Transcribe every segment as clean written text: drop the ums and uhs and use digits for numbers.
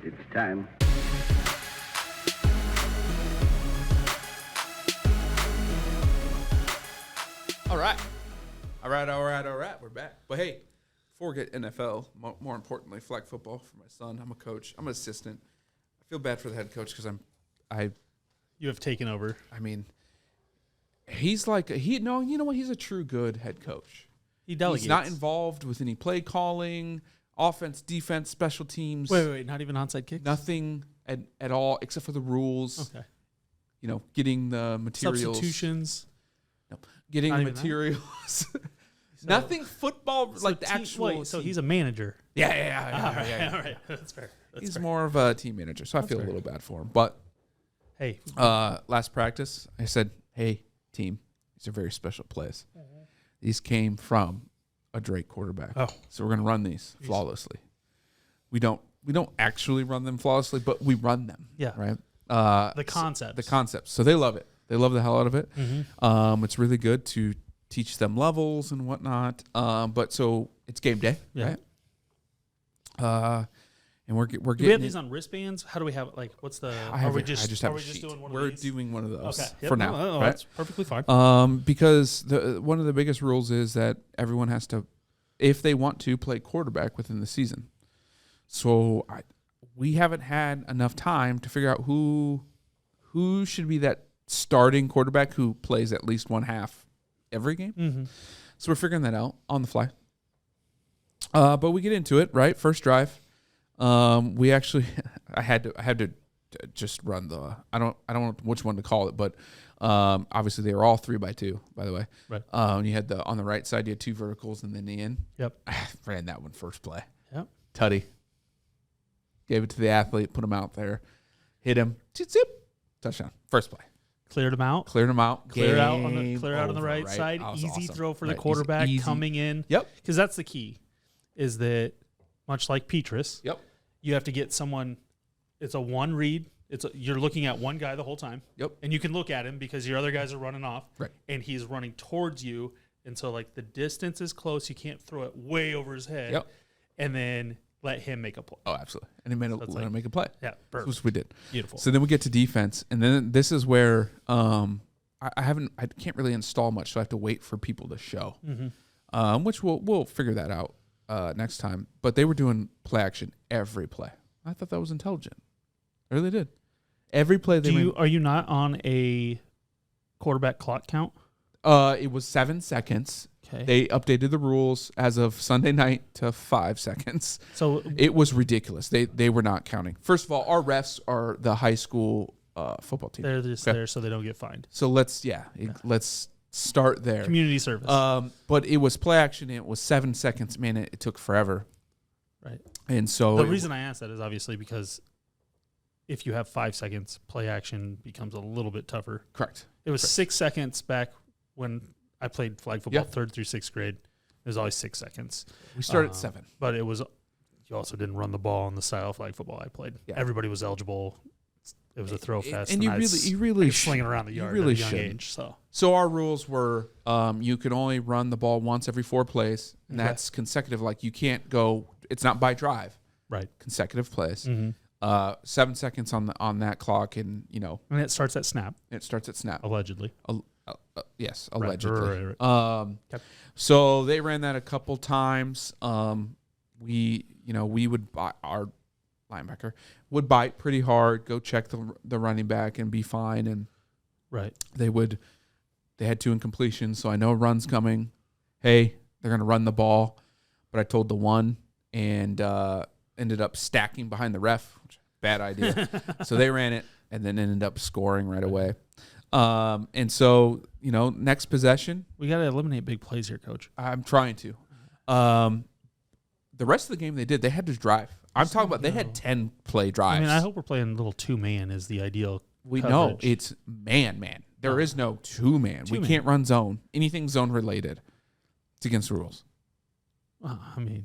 It's time. All right. We're back. But hey, before we get NFL, more importantly, flag football for my son. I'm a coach. I'm an assistant. I feel bad for the head coach because You have taken over. I mean, he's like you know what? He's a true good head coach. He delegates. He's not involved with any play calling, offense, defense, special teams. Wait. Not even onside kicks? Nothing at all except for the rules. Okay. You know, getting the materials. Substitutions. No, getting Not the even that? materials. Nothing football, So like the actual. So he's a manager. Yeah. All right. That's fair. He's more of a team manager, so I feel a little bad for him. But Hey. last practice, I said, "Hey, team, these are very special plays. These came from a Drake quarterback. Oh. So we're going to run these flawlessly. We don't actually run them flawlessly, but we run them. Yeah. Right. The concepts. The concepts. So they love it. They love the hell out of it. Mm-hmm. It's really good to teach them levels and whatnot. But so it's game day, Yeah. right? And we're getting. Do we have these on wristbands? How do we have it? Like, what's the? I Are we have just a sheet. doing one We're of these? doing one of those Okay. for now. No, right? that's perfectly fine. Because one of the biggest rules is that everyone has to, if they want to, play quarterback within the season. So we haven't had enough time to figure out who should be that starting quarterback who plays at least one half every game. Mm-hmm. So we're figuring that out on the fly. But we get into it, right? First drive. We actually, I had to just run the. I don't know which one to call it, but obviously they were all 3x2. By the way, Right. You had on the right side, you had two verticals and then the in. Yep. I ran that one first play. Yep. Tutty gave it to the athlete, put him out there, hit him, zip, touchdown. First play. Cleared him out. Cleared him out. Clear out on Game the over, right right? side. That was Easy awesome. throw for Right, the quarterback easy. coming in. Yep. Because that's the key, is that much like Petrus, Yep. you have to get someone. It's a one read. You're looking at one guy the whole time. Yep. And you can look at him because your other guys are running off. Right. And he's running towards you, and so like the distance is close. You can't throw it way over his head. Yep. And then let him make a play. Oh, absolutely. And he let him make a play. Yeah. That's Perfect. what we did. Beautiful. So then we get to defense, and then this is where I can't really install much, so I have to wait for people to show, which we'll figure that out next time. But they were doing play action every play. I thought that was intelligent. I really did. Every play they are you not on a quarterback clock count? it was 7 seconds. Okay. They updated the rules as of Sunday night to 5 seconds. So It was ridiculous. They were not counting. First of all, our refs are the high school football team. they're just there so they don't get fined. So let's start there. Community service. But it was play action. It was 7 seconds. Man, it took forever. Right. And so The reason I asked that is obviously because if you have 5 seconds, play action becomes a little bit tougher. correct. It was 6 seconds back when I played flag football, Yep. 3rd through 6th grade. It was always 6 seconds. We started at 7. But you also didn't run the ball in the style of flag football I played. Yeah. Everybody was eligible. It was a throw fest. And I was you really slinging around the yard really at a young shouldn't. age. So our rules were you could only run the ball once every 4 plays, and Okay. that's consecutive. Like you can't go. It's not by drive. Right. Consecutive plays. Mm-hmm. 7 seconds on that clock, and And it starts at snap, it starts at snap. allegedly. Yes, Right, allegedly. right. Okay. So they ran that a couple times. We would buy our linebacker would bite pretty hard, go check the running back and be fine, and Right. they had 2 incompletions, so I know a run's coming. Hey, they're gonna run the ball, but I told the one and ended up stacking behind the ref. Bad idea. So they ran it and then ended up scoring right away. And so next possession, We got to eliminate big plays here, Coach. I'm trying to. The rest of the game they had to drive. I'm talking about they had 10 play drives. I mean, I hope we're playing a little 2-man is the ideal. We coverage. know it's man. There is no 2-man. We 2-man. can't run zone. Anything zone related. It's against the rules.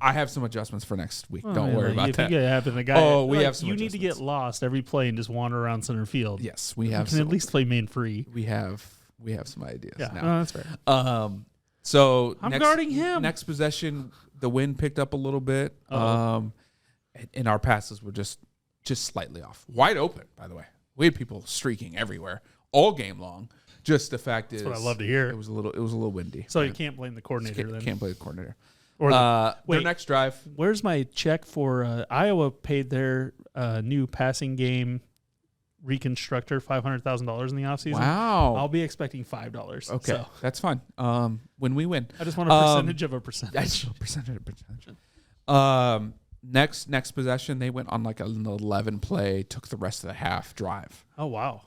I have some adjustments for next week. Don't worry about if that. you get happen, the guy, we have some you need to get adjustments. lost every play and just wander around center field. Yes, we You have can at least play main free. we have some ideas Yeah, now. no, that's fair. So I'm guarding him. Next possession, the wind picked up a little bit. And our passes were just just slightly off. Wide open, by the way. We had people streaking everywhere all game long. Just the fact is, what I love to hear. It was a little windy. So you can't blame the coordinator then. Can't blame the coordinator. Or their next drive. Where's my check for Iowa paid their new passing game reconstructor $500,000 in the offseason? Wow. I'll be expecting $5. Okay, so. that's fine. When we win. I just want a percentage of a percentage. That's a percentage. Next possession, they went on like an 11 play, took the rest of the half drive. Oh, wow.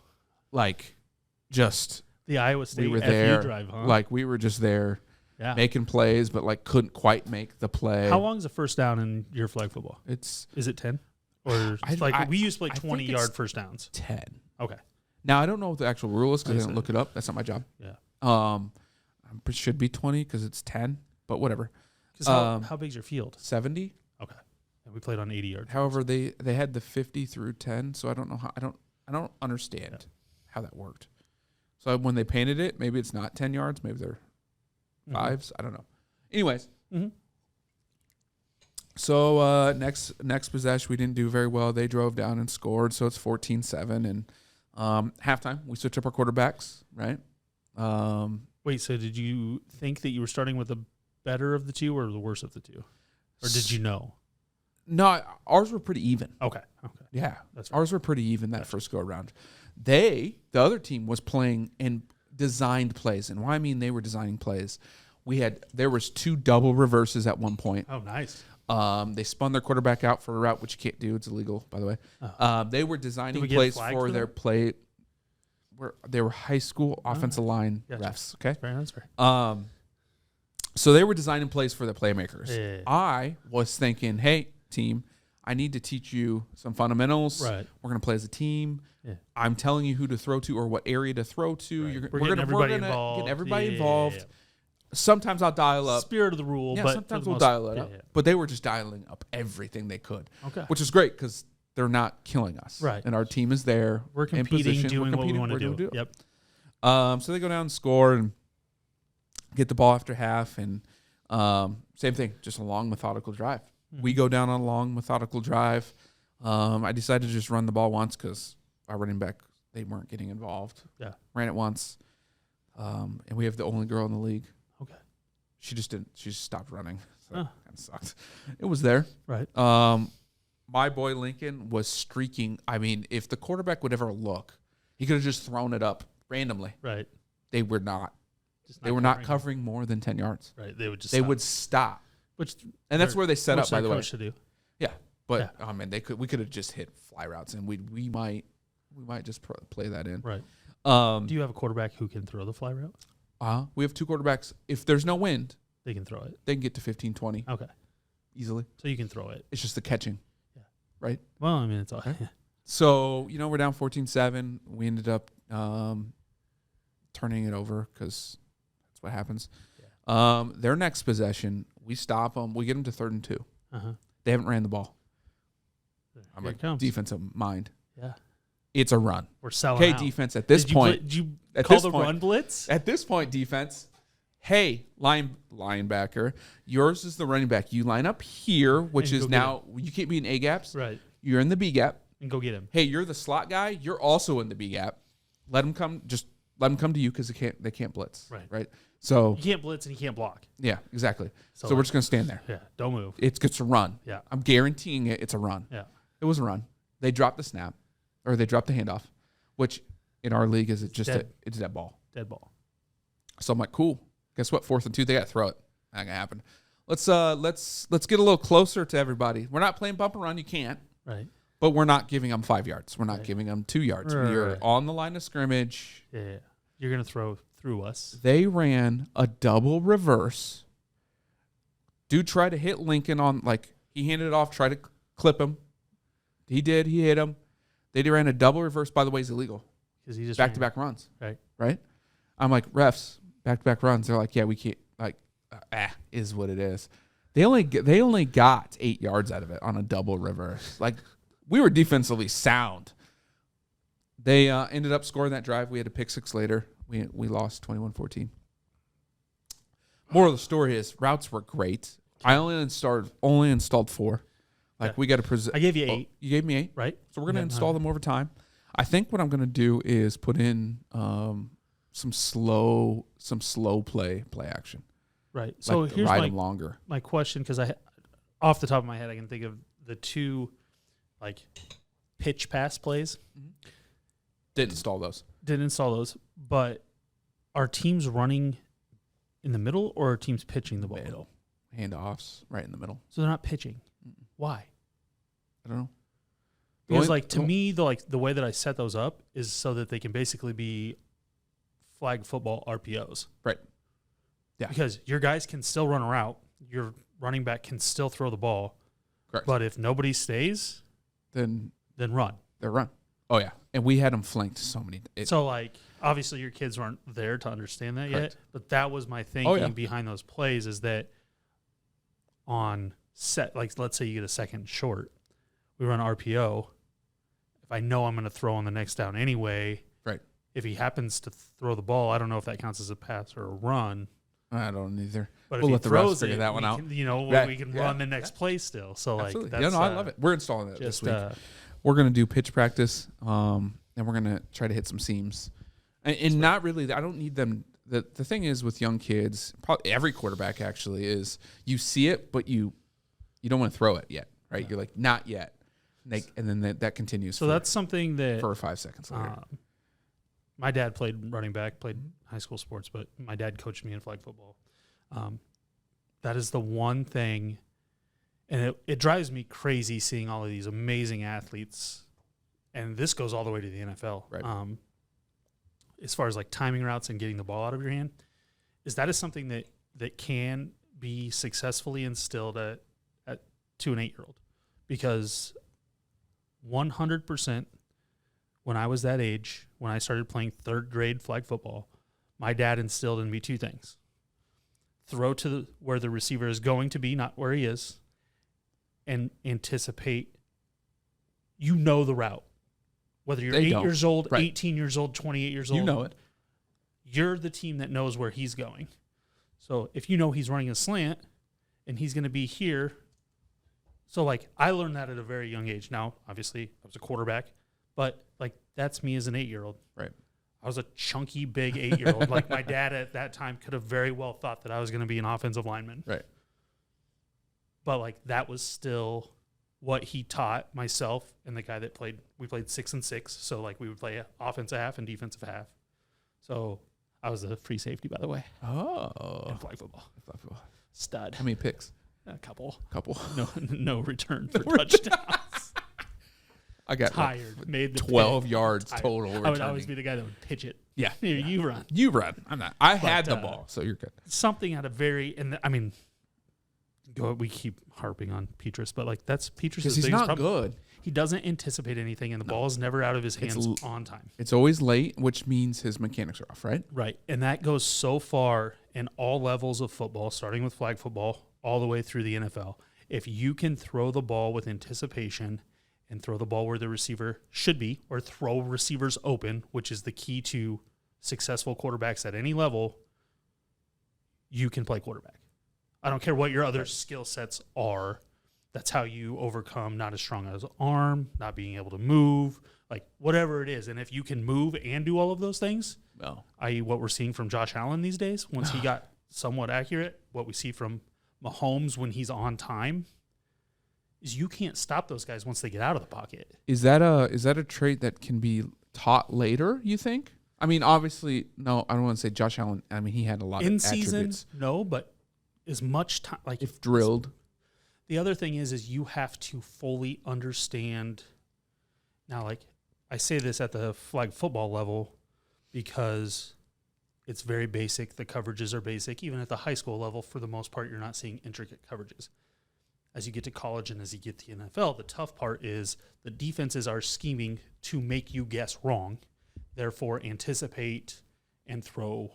Like, just the Iowa State we were FU there, drive, huh? Like we were just there making plays, but like couldn't quite make the play. How long is a first down in your flag football? Is it 10? Or we used to play 20-yard first downs. 10. Okay. Now I don't know what the actual rule is because I didn't look it up. That's not my job. Yeah. It should be 20 because it's 10, but whatever. How big's your field? 70. Okay. And we played on 80 yards. However, they had the 50 through 10, so I don't know how. I don't understand how that worked. So when they painted it, maybe it's not 10 yards. Maybe they're fives. I don't know. Anyways. Mm-hmm. So next possession, we didn't do very well. They drove down and scored, so it's 14-7. And halftime, we switched up our quarterbacks, right? Wait, so did you think that you were starting with the better of the two or the worse of the two? Or did you know? No, ours were pretty even. Okay. Yeah, that's right. Ours were pretty even that first go-around. The other team was playing and designed plays. And why I mean they were designing plays, there was 2 double reverses at one point. Oh, nice. They spun their quarterback out for a route, which you can't do. It's illegal, by the way. Oh. They were designing plays for their play. They were high school offensive line refs. Okay, that's fair. So they were designing plays for the playmakers. Yeah. I was thinking, hey, team, I need to teach you some fundamentals. Right. We're going to play as a team. Yeah. I'm telling you who to throw to or what area to throw to. Right. We're going to get everybody involved. Yeah. Sometimes I'll dial up. Spirit of the rule. Yeah, but sometimes we'll dial it up. Yeah. But they were just dialing up everything they could. Okay. Which is great because they're not killing us. Right. And our team is there. We're competing, doing what we want to do. Yep. So they go down and score and get the ball after half. And same thing, just a long, methodical drive. Mm-hmm. We go down on a long, methodical drive. I decided to just run the ball once because our running back, they weren't getting involved. Yeah. Ran it once. And we have the only girl in the league. Okay. She just stopped running. So that kind of sucked. It was there. Right. My boy Lincoln was streaking. I mean, if the quarterback would ever look, he could have just thrown it up randomly. Right. They were not. They were not covering more than 10 yards. Right. They would stop. And that's where they set up, by the way. To do. Yeah. But I mean, we could have just hit fly routes, and we might just play that in. Right. Do you have a quarterback who can throw the fly route? We have 2 quarterbacks. If there's no wind, they can throw it. They can get to 15, 20. Okay. Easily. So you can throw it. It's just the catching. Yeah. Right? Well, I mean, it's all. Yeah. So, we're down 14-7. We ended up turning it over because that's what happens. Yeah. Their next possession, we stop them. We get them to 3rd and 2. Uh-huh. They haven't ran the ball. I'm Here like, defensive mind. Yeah. It's a run. We're selling Okay, out. defense, at this point. Did you call the run blitz? At this point, defense, hey, linebacker, yours is the running back. You line up here, which is now, you can't be in A gaps. Right. You're in the B gap. And go get him. Hey, you're the slot guy. You're also in the B gap. Let him come to you because they can't blitz. Right. So you can't blitz and you can't block. Yeah, exactly. So we're just going to stand there. Yeah, don't move. It's a run. Yeah. I'm guaranteeing it's a run. Yeah. It was a run. They dropped the snap, or they dropped the handoff, which in our league is it's dead ball. Dead ball. So I'm like, cool. Guess what? 4th and 2, they got to throw it. Not gonna happen. Let's get a little closer to everybody. We're not playing bump and run. You can't. Right. But we're not giving them 5 yards. We're not giving them 2 yards. Right, We're on the line of scrimmage. Yeah. You're gonna throw through us. They ran a double reverse. Dude tried to hit Lincoln on, he handed it off, tried to clip him. He did. He hit him. They ran a double reverse. By the way, is illegal. Because he just back-to-back runs. Right. I'm like, refs, back-to-back runs. They're like, yeah, we can't. Is what it is. They only got 8 yards out of it on a double reverse. We were defensively sound. They ended up scoring that drive. We had a pick 6 later. We lost 21-14. Moral of the story is routes were great. I only installed 4. Like we got to present. I gave you 8. You gave me 8, right? So we're going to install them over time. I think what I'm going to do is put in some slow play action. Right. So like here's ride them longer. my question, because off the top of my head, I can think of the 2 like pitch pass plays. Didn't install those. But are teams running in the middle or are teams pitching the ball? Middle. Handoffs right in the middle. So they're not pitching. Why? I don't know. Because to me, the way that I set those up is so that they can basically be flag football RPOs. Right. Yeah. Because your guys can still run a route. Your running back can still throw the ball. Correct. But if nobody stays, then run. They're run. Oh, yeah. And we had them flanked so many. Obviously your kids weren't there to understand that Correct. yet. But that was my thinking behind those plays, is that on set, like let's say you get a second short, we run RPO. If I know I'm going to throw on the next down anyway, right? If he happens to throw the ball, I don't know if that counts as a pass or a run. I don't either. But we'll if let he the refs throws figure it, that one out. we can run the next play still. So Absolutely. that's I love it. We're installing that this week. We're going to do pitch practice, and we're going to try to hit some seams. And not really, I don't need them. The thing is with young kids, probably every quarterback actually, is you see it, but you don't want to throw it yet, right? You're like, not yet. And then that continues. So that's something that for 5 seconds later. My dad played running back, played high school sports, but my dad coached me in flag football. That is the one thing, and it drives me crazy seeing all of these amazing athletes, and this goes all the way to the NFL. Right. As far as like timing routes and getting the ball out of your hand, that is something that can be successfully instilled to an 8-year-old, because 100% when I was that age, when I started playing 3rd grade flag football, my dad instilled in me 2 things. Throw to where the receiver is going to be, not where he is, and anticipate. You know the route. Whether you're 8 years old, right. 18 years old, 28 years old. You know it. You're the team that knows where he's going. So if you know he's running a slant and he's going to be here. So, I learned that at a very young age. Now, obviously, I was a quarterback, but, that's me as an 8-year-old. Right. I was a chunky, big 8-year-old. My dad at that time could have very well thought that I was going to be an offensive lineman. Right. But, that was still what he taught myself and the guy that played. We played 6 and 6, so, we would play offensive half and defensive half. So, I was a free safety, by the way. Oh. In flag football. Stud. How many picks? A couple. No return for touchdowns. I got tired. Made the 12 pick. yards Tired. total. I would always be the guy that would pitch it. Yeah. Here, you run. You run. I'm not. I had the ball, so you're good. Something at a very, we keep harping on Petrus, but that's Petrus' because he's not problem. Good. He doesn't anticipate anything, and the ball is never out of his hands on time. It's always late, which means his mechanics are off, right? Right, and that goes so far in all levels of football, starting with flag football all the way through the NFL. If you can throw the ball with anticipation and throw the ball where the receiver should be, or throw receivers open, which is the key to successful quarterbacks at any level, you can play quarterback. I don't care what your other skill sets are. That's how you overcome not as strong as arm, not being able to move, whatever it is. And if you can move and do all of those things, i.e. what we're seeing from Josh Allen these days, once he got somewhat accurate, what we see from Mahomes when he's on time, is you can't stop those guys once they get out of the pocket. Is that a trait that can be taught later, you think? Obviously, no, I don't want to say Josh Allen. He had a lot of attributes. In season, no, but as much time, if drilled. The other thing is you have to fully understand. Now, I say this at the flag football level because it's very basic. The coverages are basic. Even at the high school level, for the most part, you're not seeing intricate coverages. As you get to college and as you get to the NFL, the tough part is the defenses are scheming to make you guess wrong, therefore anticipate and throw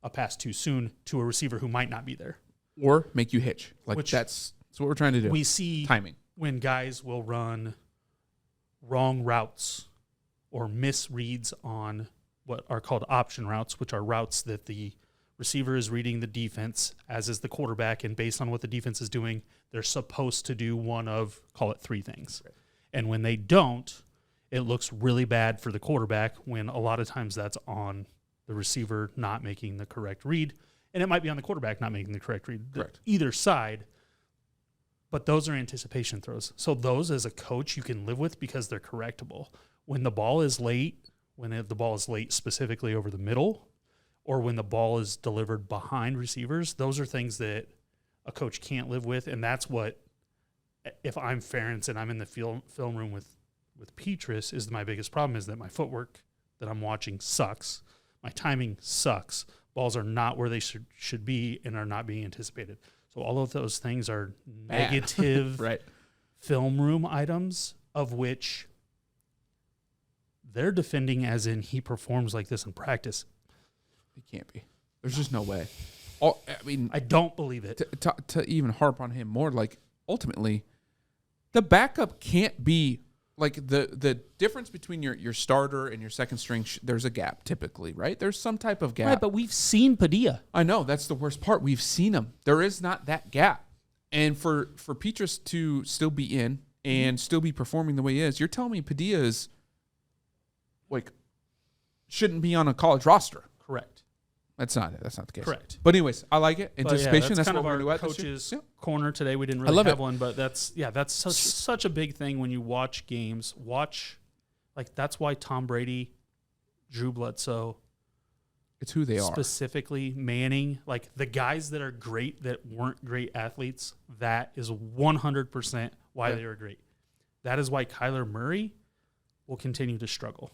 a pass too soon to a receiver who might not be there. Or make you hitch. That's what we're trying to do. We see timing when guys will run wrong routes or misreads on what are called option routes, which are routes that the receiver is reading the defense, as is the quarterback, and based on what the defense is doing, they're supposed to do one of, call it 3 things. Right. And when they don't, it looks really bad for the quarterback when a lot of times that's on the receiver not making the correct read, and it might be on the quarterback not making the correct read. Correct. Either side, but those are anticipation throws. So those, as a coach, you can live with because they're correctable. When the ball is late, the ball is late specifically over the middle, or when the ball is delivered behind receivers, those are things that a coach can't live with, and that's what, if I'm Ferentz and I'm in the film room with Petrus, is my biggest problem is that my footwork that I'm watching sucks. My timing sucks. Balls are not where they should be and are not being anticipated. So all of those things are negative right. film room items, of which they're defending as in he performs like this in practice. He can't be. There's just no way. I don't believe it. To even harp on him more, like, ultimately, the backup can't be, like, the difference between your starter and your second string, there's a gap typically, right? There's some type of gap. Right, but we've seen Padilla. I know. That's the worst part. We've seen him. There is not that gap. And for Petrus to still be in and still be performing the way he is, you're telling me Padilla is, like, shouldn't be on a college roster. Correct. That's not it. That's not the case. Correct. But anyways, I like it. Anticipation. That's that's kind what of we're our going to do. coach's corner today. We didn't really love have it. one, but that's such a big thing when you watch games. That's why Tom Brady, Drew Bledsoe, It's who they are. specifically Manning, like the guys that are great that weren't great athletes, that is 100% why they were great. That is why Kyler Murray will continue to struggle.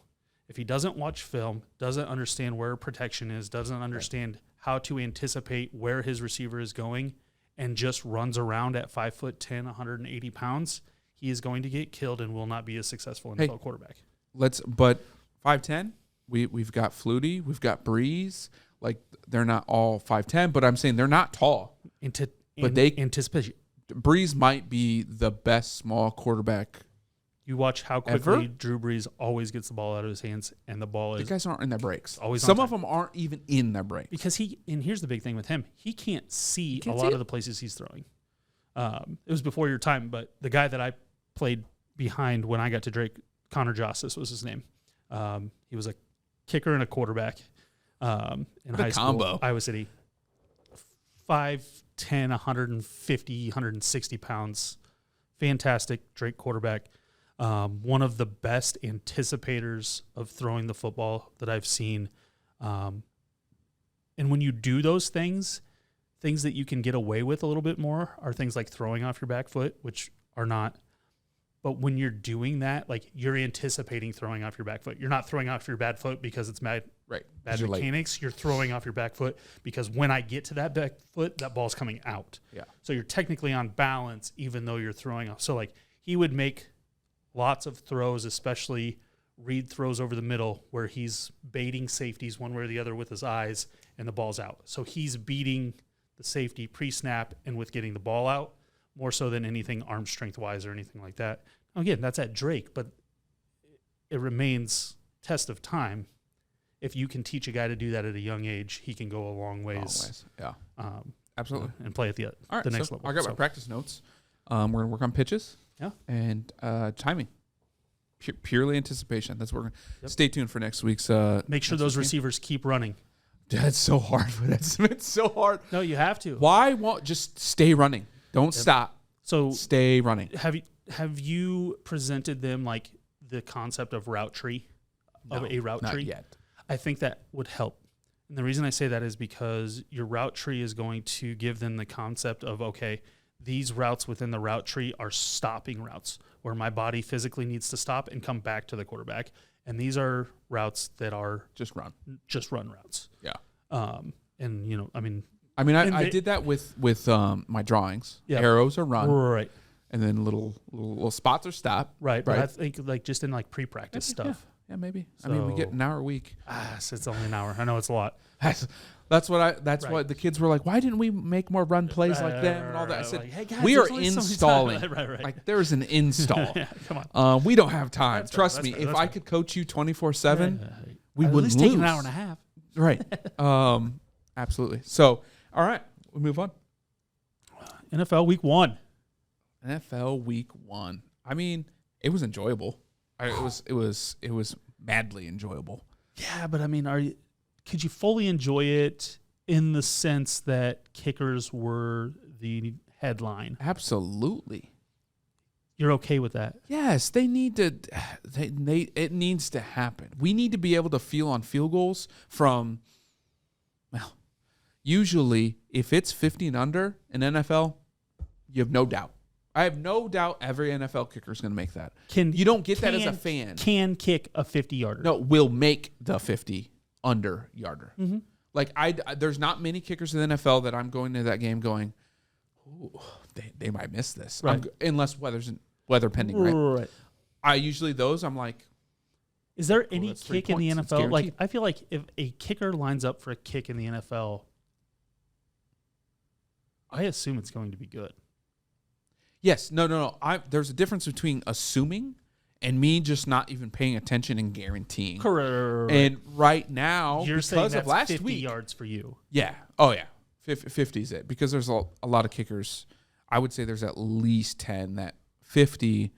If he doesn't watch film, doesn't understand where protection is, doesn't understand how to anticipate where his receiver is going, and just runs around at 5'10", 180 pounds, he is going to get killed and will not be a successful NFL quarterback. But 5'10", we've got Flutie, we've got Breeze. Like, they're not all 5'10", but I'm saying they're not tall. Anticipation. Breeze might be the best small quarterback. You watch how quickly Ever? Drew Brees always gets the ball out of his hands, and the ball The is guys aren't in their breaks. always on Some time. of them aren't even in their breaks. Because and here's the big thing with him, he can't see can't a see lot it. of the places he's throwing. It was before your time, but the guy that I played behind when I got to Drake, Connor Justice was his name. He was a kicker and a quarterback in high combo. school. Iowa City. 5'10", 150, 160 pounds. Fantastic Drake quarterback. One of the best anticipators of throwing the football that I've seen. And when you do those things that you can get away with a little bit more are things like throwing off your back foot, which are not. But when you're doing that, like, you're anticipating throwing off your back foot. You're not throwing off your bad foot because it's bad mechanics. You're throwing off your back foot because when I get to that back foot, that ball's coming out. Yeah. So you're technically on balance even though you're throwing off. So, like, he would make lots of throws, especially read throws over the middle where he's baiting safeties one way or the other with his eyes and the ball's out. So he's beating the safety pre-snap and with getting the ball out more so than anything arm strength-wise or anything like that. Now, again, that's at Drake, but it remains test of time. If you can teach a guy to do that at a young age, he can go a long ways. Yeah. Absolutely. And play at the next level. I got my practice notes. We're going to work on pitches. Yeah. And timing. Purely anticipation. That's what we're going to stay tuned for next week's. Make sure those receivers keep running. That's so hard. It's so hard. No, you have to. Why won't just stay running? Don't stop. So stay running. Have you presented them like the concept of route tree, of a route tree? Not yet. I think that would help. And the reason I say that is because your route tree is going to give them the concept of, okay, these routes within the route tree are stopping routes where my body physically needs to stop and come back to the quarterback. And these are routes that are just run routes. Yeah. And you know, I did that with my drawings. Yeah. Arrows are run. Right. And then little spots are stop. Right. But I think like just in like pre-practice stuff. Yeah, maybe. So, we get an hour a week. So it's only an hour. I know it's a lot. That's what the kids were like, why didn't we make more run plays like them and all that? I said, like, hey guys, we are there's only so much installing. time. Right. Like, there's an install. Yeah, come on. We don't have time. That's Trust fair, me. that's if fair, I that's could coach you 24/7, we at would least lose. take an hour and a half. Right. Absolutely. So, all right, we move on. NFL Week 1. NFL Week 1. I mean, it was enjoyable. It was madly enjoyable. Yeah, but I mean, could you fully enjoy it in the sense that kickers were the headline? Absolutely. You're okay with that? Yes, they need to. It needs to happen. We need to be able to feel on field goals from. Well, usually if it's 50 and under in NFL, you have no doubt. I have no doubt every NFL kicker is going to make that. You don't get that as a fan. Can kick a 50-yarder. No, will make the 50 under yarder. Mm-hmm. Like there's not many kickers in the NFL that I'm going to that game going, ooh, they might miss this, right. Unless weather pending, right? I usually I'm like. Is there any kick in the NFL? Like I feel like if a kicker lines up for a kick in the NFL, I assume it's going to be good. Yes. No. There's a difference between assuming and me just not even paying attention and guaranteeing. Correct. And right now, you're because saying that's of last 50 week, yards for you. Yeah. Oh, yeah. 50 is it. Because there's a lot of kickers. I would say there's at least 10 that 50,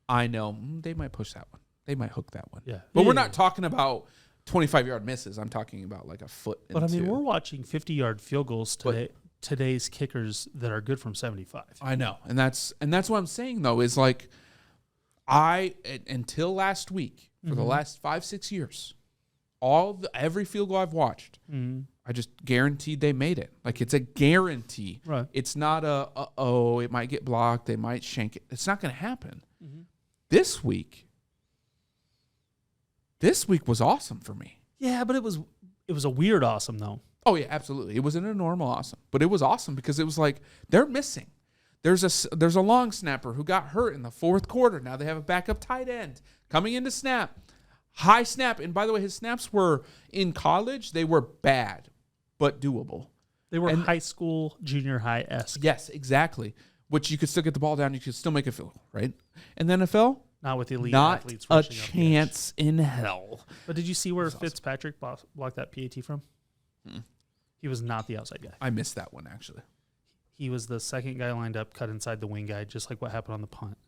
I know they might push that one. They might hook that one. Yeah. But we're not talking about 25-yard misses. I'm talking about like a foot. But I mean, we're watching 50-yard field goals today. Today's kickers that are good from 75. I know. And that's what I'm saying, though, is like until last week, for the last 5-6 years, every field goal I've watched, I just guaranteed they made it. Like, it's a guarantee. Right. It's not it might get blocked, they might shank it. It's not going to happen. Mm-hmm. This week was awesome for me. Yeah, but it was a weird awesome, though. Oh, yeah, absolutely. It wasn't a normal awesome, but it was awesome because it was like they're missing. There's a long snapper who got hurt in the fourth quarter. Now they have a backup tight end coming in to snap. High snap. And by the way, his snaps were in college. They were bad, but doable. They were high school, junior high-esque. Yes, exactly. Which you could still get the ball down. You could still make a field goal, right? And the NFL? Not with elite not athletes. Not a chance in hell. But did you see where Fitzpatrick blocked that PAT from? He was not the outside guy. I missed that one, actually. He was the second guy lined up, cut inside the wing guy, just like what happened on the punt.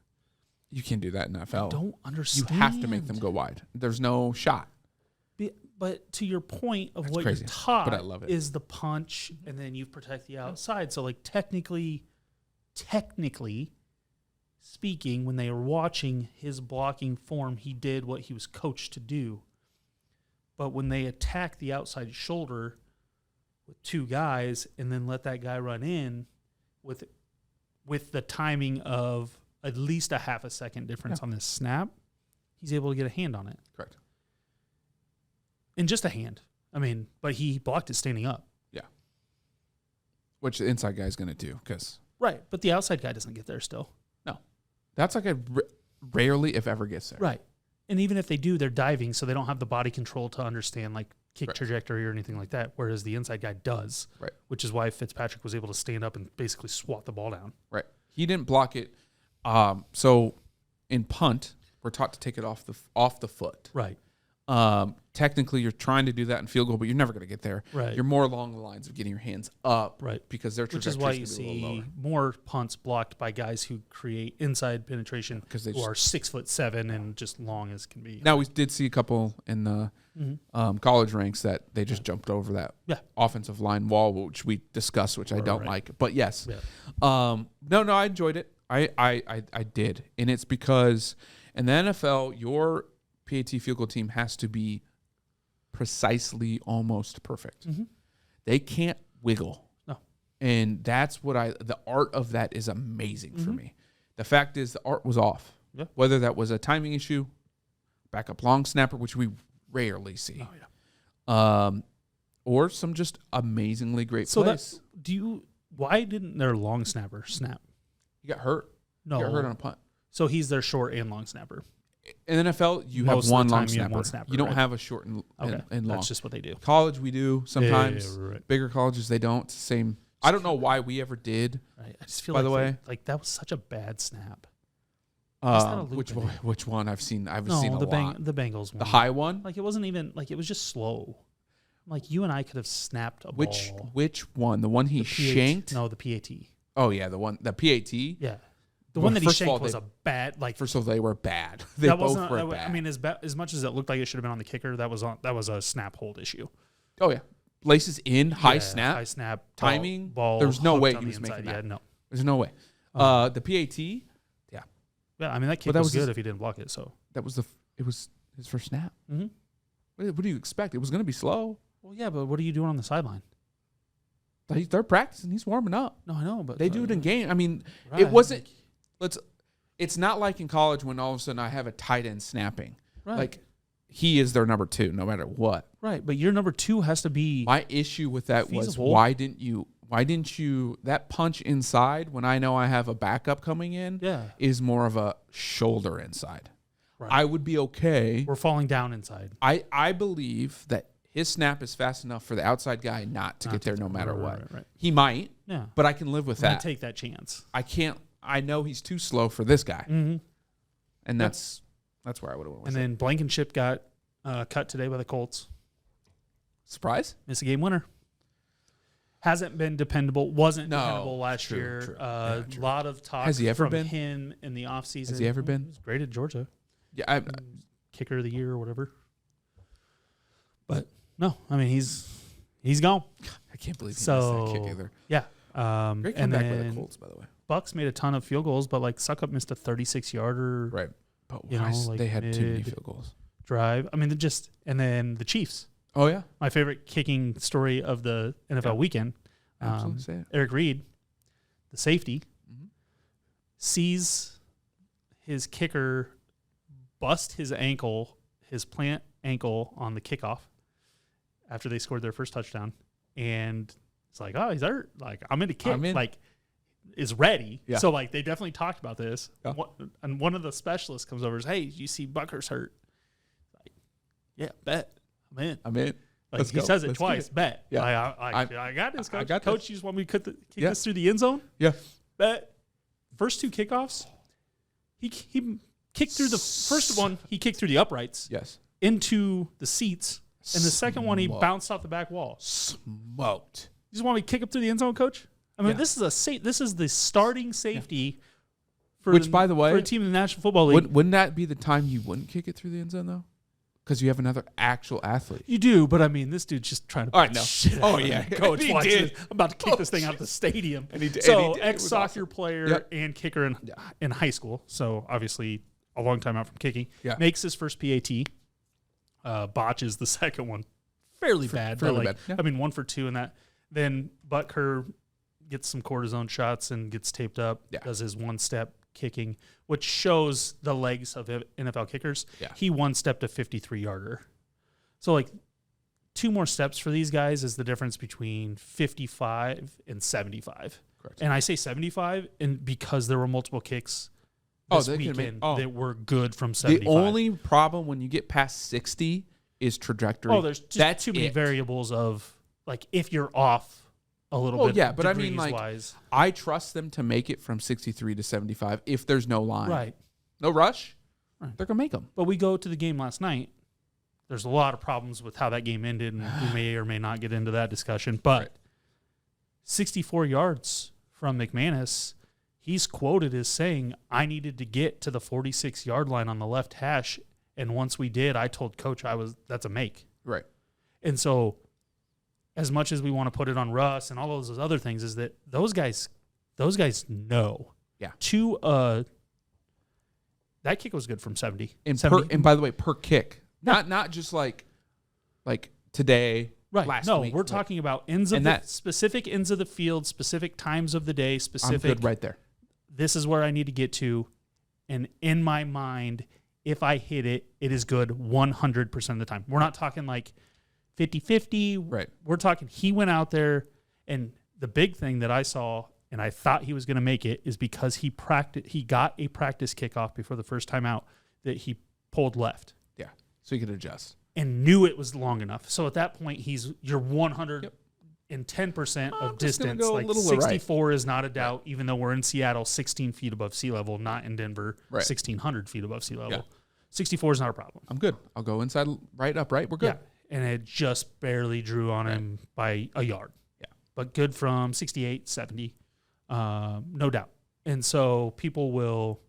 You can't do that in NFL. I don't understand. You have to make them go wide. There's no shot. But to your point of what crazy, you're taught but I love it. Is the punch, and then you protect the outside. So, like, technically speaking, when they were watching his blocking form, he did what he was coached to do. But when they attack the outside shoulder with two guys and then let that guy run in with the timing of at least a half a second difference on this snap, he's able to get a hand on it. Correct. And just a hand. I mean, but he blocked it standing up. Yeah. Which the inside guy is going to do. Right, but the outside guy doesn't get there still. No. That's like rarely, if ever, gets there. Right. And even if they do, they're diving, so they don't have the body control to understand, like, kick trajectory or anything like that, whereas the inside guy does. Right. Which is why Fitzpatrick was able to stand up and basically swat the ball down. Right. He didn't block it. So in punt, we're taught to take it off the foot. Right. Technically, you're trying to do that in field goal, but you're never going to get there. Right. You're more along the lines of getting your hands up. Right. Because their trajectory is going to be a little lower. Which is why you see more punts blocked by guys who create inside penetration who are 6'7" and just long as can be. Now, we did see a couple in the college ranks that they just jumped over that offensive line wall, which we discussed, which I don't like. But yes. Yeah. No, I enjoyed it. I did. And it's because in the NFL, your PAT field goal team has to be precisely almost perfect. Mm-hmm. They can't wiggle. No. And that's what the art of that is amazing for me. The fact is the art was off. Yeah. Whether that was a timing issue, backup long snapper, which we rarely see. Oh, yeah. Or some just amazingly great plays. Why didn't their long snapper snap? He got hurt. No. He got hurt on a punt. So he's their short and long snapper. In the NFL, you have one long snapper. You don't have a short and long. That's just what they do. College, we do sometimes. Yeah, right. Bigger colleges, they don't. It's the same. I don't know why we ever did. Right. I just feel by the way, that was such a bad snap. Which one? I've seen a lot. The Bengals one. The high one? Like, it wasn't even, like, it was just slow. I'm like, you and I could have snapped a ball. Which one? The one he shanked? No, the PAT. Oh, yeah, the PAT? Yeah. The one that he shanked was a bad, like. First of all, they were bad. They both were bad. I mean, as much as it looked like it should have been on the kicker, that was a snap hold issue. Oh, yeah. Laces in, high snap, timing. Ball There's no way he was making that. Yeah, no. There's no way. The PAT, yeah. Yeah, I mean, that kick was good if he didn't block it, so. It was his first snap. Mm-hmm. What do you expect? It was going to be slow. Well, yeah, but what are you doing on the sideline? They're practicing. He's warming up. No, I know, but they do it in game. I mean, right. It wasn't. It's not like in college when all of a sudden I have a tight end snapping. Right. Like he is their number 2, no matter what. Right, but your number 2 has to be. My issue with that feasible. was why didn't you that punch inside when I know I have a backup coming in? Yeah. Is more of a shoulder inside. Right. I would be okay. We're falling down inside. I believe that his snap is fast enough for the outside guy not to get there no matter what. Right. He might, yeah, but I can live with that. Take that chance. I can't. I know he's too slow for this guy, and that's where I would have went with and then Blankenship got cut today by the Colts. Surprise? Miss a game winner. Hasn't been dependable. Wasn't No, dependable last year. True. A lot of talk Has he ever from been? him in the offseason. Has he ever been? He was great at Georgia. Yeah, Kicker of the year or whatever. But no, I mean he's gone. I can't believe he missed that kick either. Yeah. Great and comeback then by the Colts, by the way. Bucks made a ton of field goals, but like Suckup missed a 36-yarder. Right. But You know, like they had too many field goals. Drive. I mean, and then the Chiefs. Oh yeah. My favorite kicking story of the NFL weekend. Absolutely. Say it. Eric Reed, the safety, sees his kicker bust his plant ankle on the kickoff after they scored their first touchdown. And it's like, oh, he's hurt. Like, I'm in to kick. Like, is ready. Yeah. So, like, they definitely talked about this. Yeah. And one of the specialists comes over and says, hey, you see Bucker's hurt? Like, yeah, bet. I'm in. Like, he says it twice. Bet. Yeah. I got this, Coach. Coach, you just want me to kick this through the end zone? Yeah. Bet. First 2 kickoffs, he kicked through the first one. He kicked through the uprights. Yes. Into the seats. And the second one, he bounced off the back wall. Smoked. You just want me to kick up through the end zone, Coach? I mean, this is the starting safety for by the way, for a team in the National Football League. Wouldn't that be the time you wouldn't kick it through the end zone though? Because you have another actual athlete. You do, but I mean, this dude's just trying to. I know. Shit Oh yeah, Coach, he watch did. this. I'm about to kick this thing out of the stadium. And he did. So, and he did. ex-soccer player and kicker in high school. So obviously a long time out from kicking. Yeah. Makes his first PAT. Botches the second one. Fairly bad. Fairly bad. Yeah. I mean, 1 for 2 in that. Then Butker gets some cortisone shots and gets taped up. Yeah. Does his one-step kicking, which shows the legs of NFL kickers. Yeah. He one-stepped a 53-yarder. So, like, 2 more steps for these guys is the difference between 55 and 75. Correct. And I say 75 because there were multiple kicks this weekend that were good from 75. The only problem when you get past 60 is trajectory. Oh, there's just too many variables of, like, if you're off a little bit. Yeah, but I mean, like, wise. I trust them to make it from 63 to 75 if there's no line. Right. No rush. Right. They're going to make them. But we go to the game last night. There's a lot of problems with how that game ended, and we may or may not get into that discussion. But 64 yards from McManus, he's quoted as saying, I needed to get to the 46-yard line on the left hash, and once we did, I told Coach that's a make. Right. And so as much as we want to put it on Russ and all those other things, is that those guys know. Yeah. That kick was good from 70. And by the way, per kick. Not just like today, right? Last no, week. We're talking about specific ends of the field, specific times of the day, specific. I'm good right there. This is where I need to get to, and in my mind, if I hit it, it is good 100% of the time. We're not talking like 50-50. Right. We're talking he went out there, and the big thing that I saw, and I thought he was going to make it, is because he got a practice kickoff before the first time out that he pulled left. Yeah. So you could adjust. And knew it was long enough. So at that point, you're 110% of distance. Like 64 is not a doubt, even though we're in Seattle, 16 feet above sea level, not in Denver, 1,600 feet above sea level. Yeah. 64 is not a problem. I'm good. I'll go inside right, upright. We're good. Yeah. and it just barely drew on him by a yard. Yeah. But good from 68, 70, no doubt. And so people will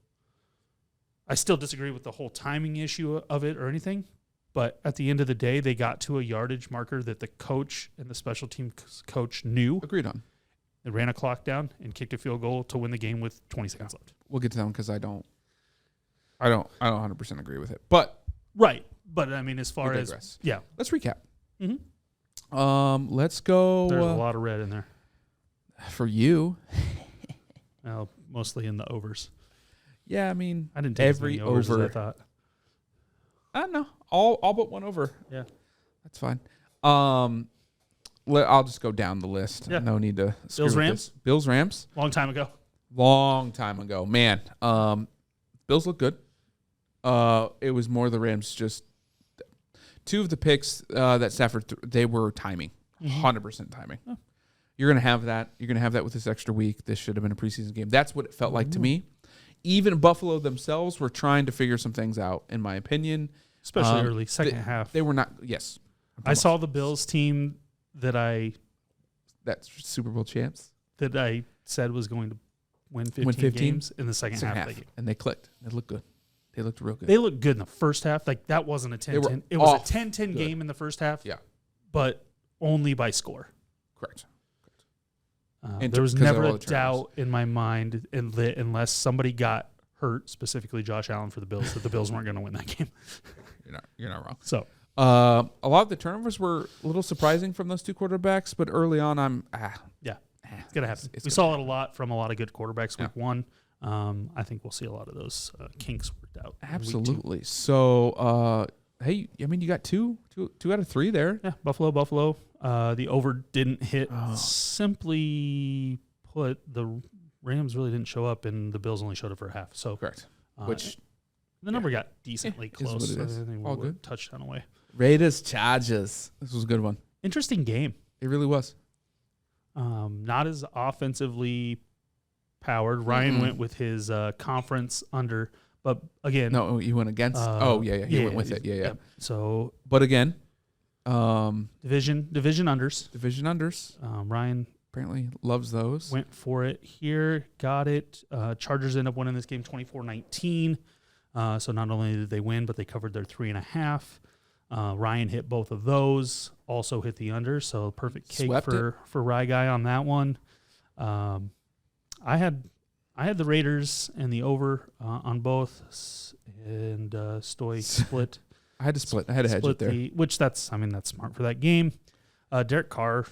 – I still disagree with the whole timing issue of it or anything, but at the end of the day, they got to a yardage marker that the coach and the special team coach knew. Agreed on. They ran a clock down and kicked a field goal to win the game with 20 seconds left. We'll get to that one because I don't 100% agree with it. But right. But I mean, as far as let's recap. Mm-hmm. Let's go. There's a lot of red in there for you. Well, mostly in the overs. Yeah, I mean, I didn't take every overs over. As I thought. I don't know. All but one over. Yeah, that's fine. I'll just go down the list. Yeah. No need to. Bills Rams. Bills Rams. Long time ago. Man. Bills look good. It was more the Rams. Just two of the picks that Stafford they were timing, 100% timing. Oh. You're gonna have that. You're gonna have that with this extra week. This should have been a preseason game. That's what it felt like to me. Even Buffalo themselves were trying to figure some things out, in my opinion. Especially early, second half. They were not. Yes, I saw the Bills team that's Super Bowl champs that I said was going to win 15 games in the second half of the game. And they clicked. They looked good. They looked real good. They looked good in the first half. Like, that wasn't a 10-10. It was a 10-10 game in the first half. Yeah. But only by score. Correct. There was never a doubt in my mind unless somebody got hurt, specifically Josh Allen for the Bills, that the Bills weren't going to win that game. You're not wrong. So a lot of the turnovers were a little surprising from those two quarterbacks, but early on it's gonna happen. We saw it a lot from a lot of good quarterbacks week one. I think we'll see a lot of those kinks worked out. Absolutely. So hey, I mean, you got two out of three there. Yeah, Buffalo. The over didn't hit. Simply put, the Rams really didn't show up, and the Bills only showed up for a half. So correct. Which the number got decently close. Is what it is. I think all good. Touchdown away. Raiders Chargers. This was a good one. Interesting game. It really was. Not as offensively powered. Ryan went with his conference under, but again, no, you went against. He went with it. Yeah. So, but again, division unders. Division unders. Ryan apparently loves those. Went for it here, got it. Chargers end up winning this game 24-19. So not only did they win, but they covered their 3.5. Ryan hit both of those, also hit the under, so perfect cake for Rye Guy on that one. I had the Raiders and the over on both, and Stoy split. I had to split. I had to hedge it there. Which that's smart for that game. Derek Carr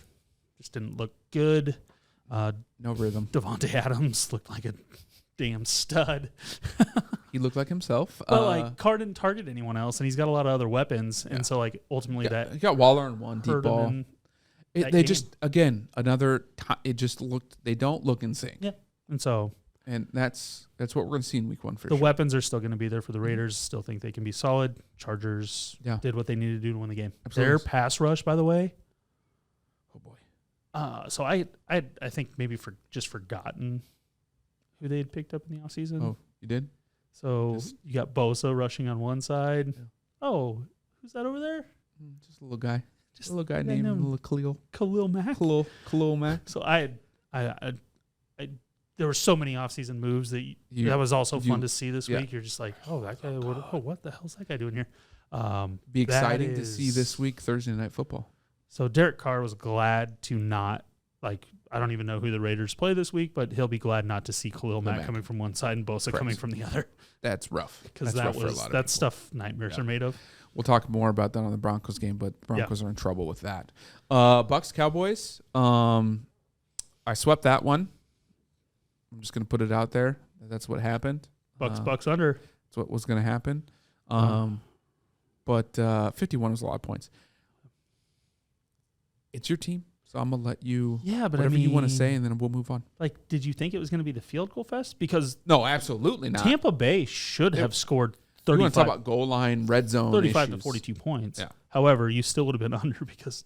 just didn't look good. No rhythm. Devontae Adams looked like a damn stud. He looked like himself. But Carr didn't target anyone else, and he's got a lot of other weapons. And so ultimately he got Waller in one deep ball. They just again another. It just looked. They don't look in sync. Yeah, and that's what we're going to see in week one for the sure. weapons are still going to be there for the Raiders. Still think they can be solid. Chargers did what they needed to do to win the game. Absolutely. Their pass rush, by the way. Oh boy. So I think maybe just forgotten who they had picked up in the offseason. Oh, you did? So you got Bosa rushing on one side. Yeah. Oh, who's that over there? Just a little guy. Just a little guy named Khalil Mack. Khalil Mack. So I there were so many offseason moves that was also fun to see this week. You're just like, that guy. What the hell's that guy doing here? Be exciting to see this week, Thursday Night Football. So Derek Carr was glad to not I don't even know who the Raiders play this week, but he'll be glad not to see Khalil Mack coming from one side and Bosa coming from the other. That's rough. Because that's stuff nightmares are made of. We'll talk more about that on the Broncos game, but Broncos are in trouble with that. Bucks Cowboys. I swept that one. I'm just going to put it out there. That's what happened. Bucks under. That's what was going to happen. But 51 was a lot of points. It's your team. So I'm going to let you, whatever you want to say, and then we'll move on. Did you think it was going to be the field goal fest? Because no, absolutely not. Tampa Bay should have scored 35. You want to talk about goal line, red zone 35 issues. to 42 points. Yeah. However, you still would have been under because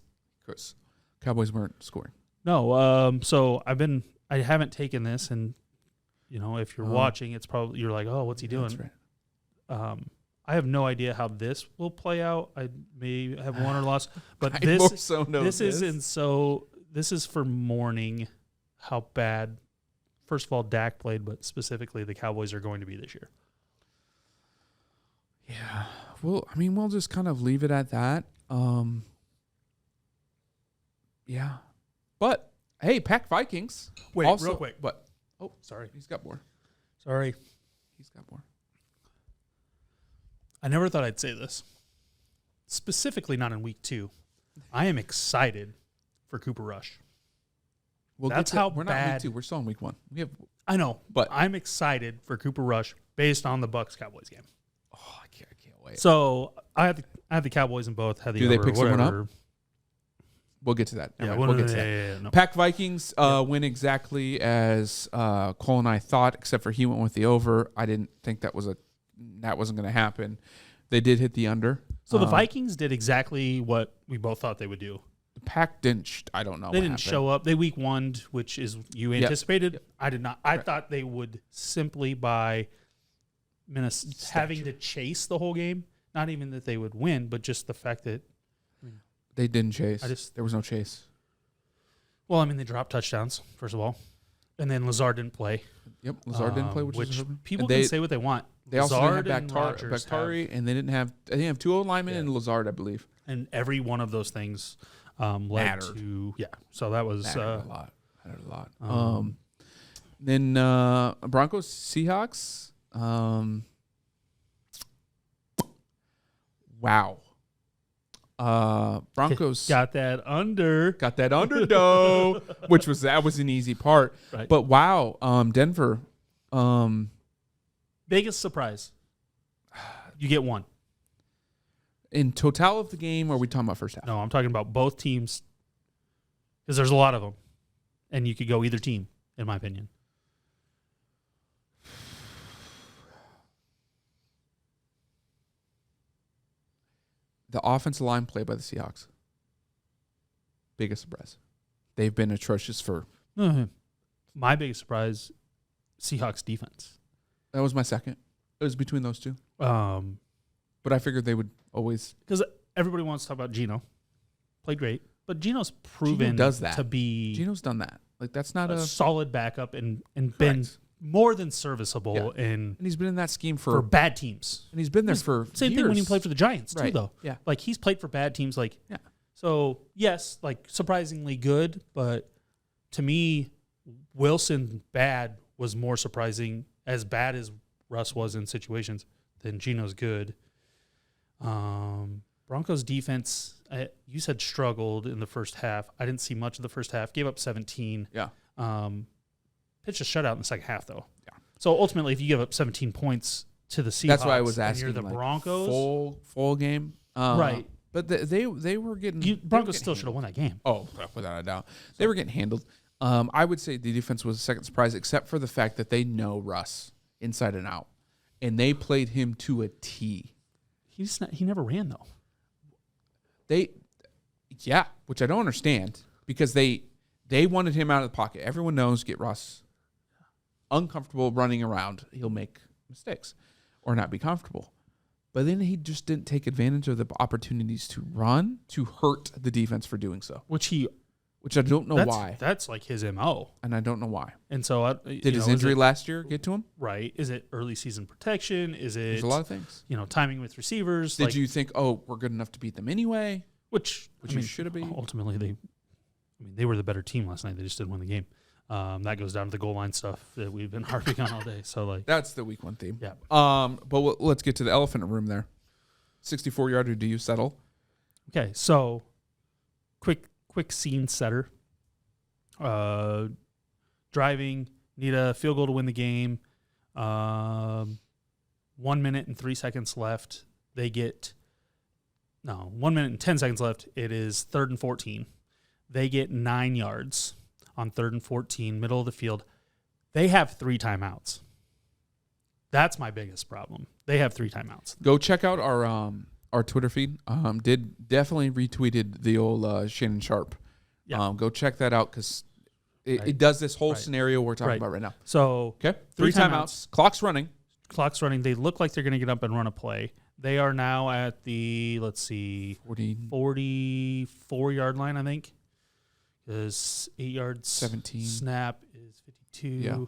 Cowboys weren't scoring. No. So I haven't taken this, and if you're watching, it's probably you're like, oh, what's he doing? That's right. I have no idea how this will play out. I may have won or lost, but I this more so know this isn't so. This is for mourning how bad, first of all, Dak played, but specifically the Cowboys are going to be this year. Yeah. Well, I mean, we'll just kind of leave it at that. Yeah. But, hey, Pack Vikings. Wait, also, real quick. What? Oh, sorry. He's got more. Sorry. He's got more. I never thought I'd say this. Specifically not in week 2. I am excited for Cooper Rush. That's how we're bad. not in week 2. We're still in week 1. I know, but I'm excited for Cooper Rush based on the Bucs-Cowboys game. Oh, I can't wait. So I have the Cowboys in both. Had the Do they over, pick whatever. someone up? We'll get to that. Yeah, we'll get to that. Yeah, no. Pack Vikings win exactly as Cole and I thought, except for he went with the over. I didn't think that wasn't going to happen. They did hit the under. So the Vikings did exactly what we both thought they would do. The Pack didn't. I don't know. They didn't show up. They week 1, which is you anticipated. Yep. I did not. I thought they would simply by having to chase the whole game. Not even that they would win, but just the fact that they didn't chase. There was no chase. Well, I mean, they dropped touchdowns, first of all. And then Lazard didn't play. Yep, Lazard didn't play, which is people can say what they want. They Lazard also didn't and have Rodgers Bakhtari, and they didn't have 2 linemen and Lazard, I believe. And every one of those things led to So that was mattered a lot. Then Broncos, Seahawks. Wow. Broncos got that under though, which was an easy part. Right. But wow, Denver. Biggest surprise. You get one. In total of the game, or are we talking about first half? No, I'm talking about both teams because there's a lot of them, and you could go either team, in my opinion. The offensive line play by the Seahawks. Biggest surprise. They've been atrocious for... My biggest surprise, Seahawks defense. That was my second. It was between those two. But I figured they would always... Because everybody wants to talk about Geno. Played great. But Geno's proven to be... Geno's done that. Like, that's not a... solid backup and been more than serviceable. Yeah. And he's been in that scheme for bad teams. And he's been there for same years. thing when he played for the Giants, too, though. Yeah. Like, he's played for bad teams. Like, So, yes, like, surprisingly good. But to me, Wilson bad was more surprising, as bad as Russ was in situations, than Geno's good. Broncos defense, you said struggled in the first half. I didn't see much of the first half. Gave up 17. Yeah. Pitched a shutout in the second half, though. Yeah. So ultimately, if you give up 17 points to the Seahawks, that's why I was asking. You're the Broncos, full game, right? But they were getting Broncos still should have won that game. Oh, without a doubt, they were getting handled. I would say the defense was a second surprise, except for the fact that they know Russ inside and out, and they played him to a T. He never ran though. Which I don't understand because they wanted him out of the pocket. Everyone knows get Russ uncomfortable running around. He'll make mistakes or not be comfortable. But then he just didn't take advantage of the opportunities to run to hurt the defense for doing so. Which I don't know why. That's like his MO. And I don't know why. And so did his injury last year get to him? Right. Is it early season protection? Is it There's a lot of things. Timing with receivers? Did you think, we're good enough to beat them anyway? Which you should have been. Ultimately, they were the better team last night. They just didn't win the game. That goes down to the goal line stuff that we've been harping on all day. So that's the week 1 theme. Yeah. But let's get to the elephant in the room there. 64-yarder, do you settle? Okay, so quick scene setter. Driving, need a field goal to win the game. 1 minute and 3 seconds left. 1 minute and 10 seconds left. It is 3rd and 14. They get 9 yards on 3rd and 14, middle of the field. They have 3 timeouts. That's my biggest problem. They have 3 timeouts. Go check out our Twitter feed. Did definitely retweeted the old Shannon Sharp. Yeah. Go check that out because it does this whole scenario we're talking about right now. So okay, 3 timeouts. Clock's running. They look like they're going to get up and run a play. They are now at the 44-yard line, I think. Because 8 yards 17 snap is 52. Yeah.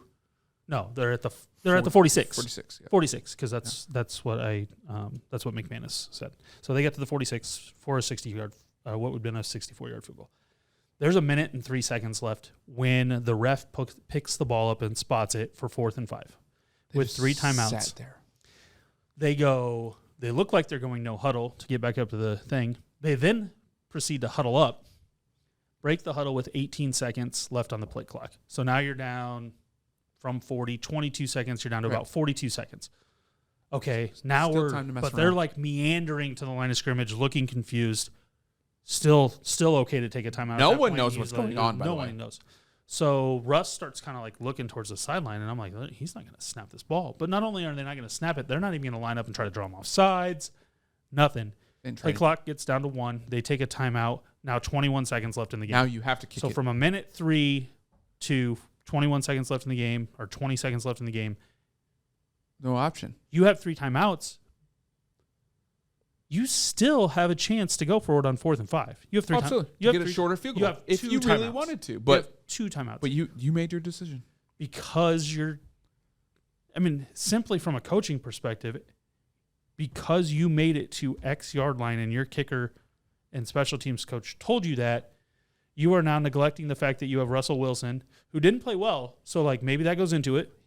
No, they're at the 46. 46. Yeah. 46, because that's what McManus said. So they get to the 46 for a 60-yard, what would have been a 64-yard field goal. There's 1 minute and 3 seconds left when the ref picks the ball up and spots it for 4th and 5 with 3 timeouts. Sat there. They look like they're going no huddle to get back up to the thing. They then proceed to huddle up, break the huddle with 18 seconds left on the play clock. So now you're down from 22 seconds, you're down to about 42 seconds. Okay, now they're like meandering to the line of scrimmage, looking confused. Still okay to take a timeout. No one knows what's going on, by the way. No one knows. So Russ starts kind of like looking towards the sideline, and I'm like, he's not going to snap this ball. But not only are they not going to snap it, they're not even going to line up and try to draw him off sides. Nothing. Play clock gets down to 1. They take a timeout. Now 21 seconds left in the game. Now you have to kick it. So from 1:03 to 21 seconds left in the game, or 20 seconds left in the game. No option. You have 3 timeouts. You still have a chance to go forward on 4th and 5. You have 3 Absolutely. You have get a shorter field goal. You have if you really wanted to. But you have 2 timeouts. But you made your decision. Because simply from a coaching perspective, because you made it to X yard line and your kicker and special teams coach told you that, you are now neglecting the fact that you have Russell Wilson, who didn't play well. So, maybe that goes into it.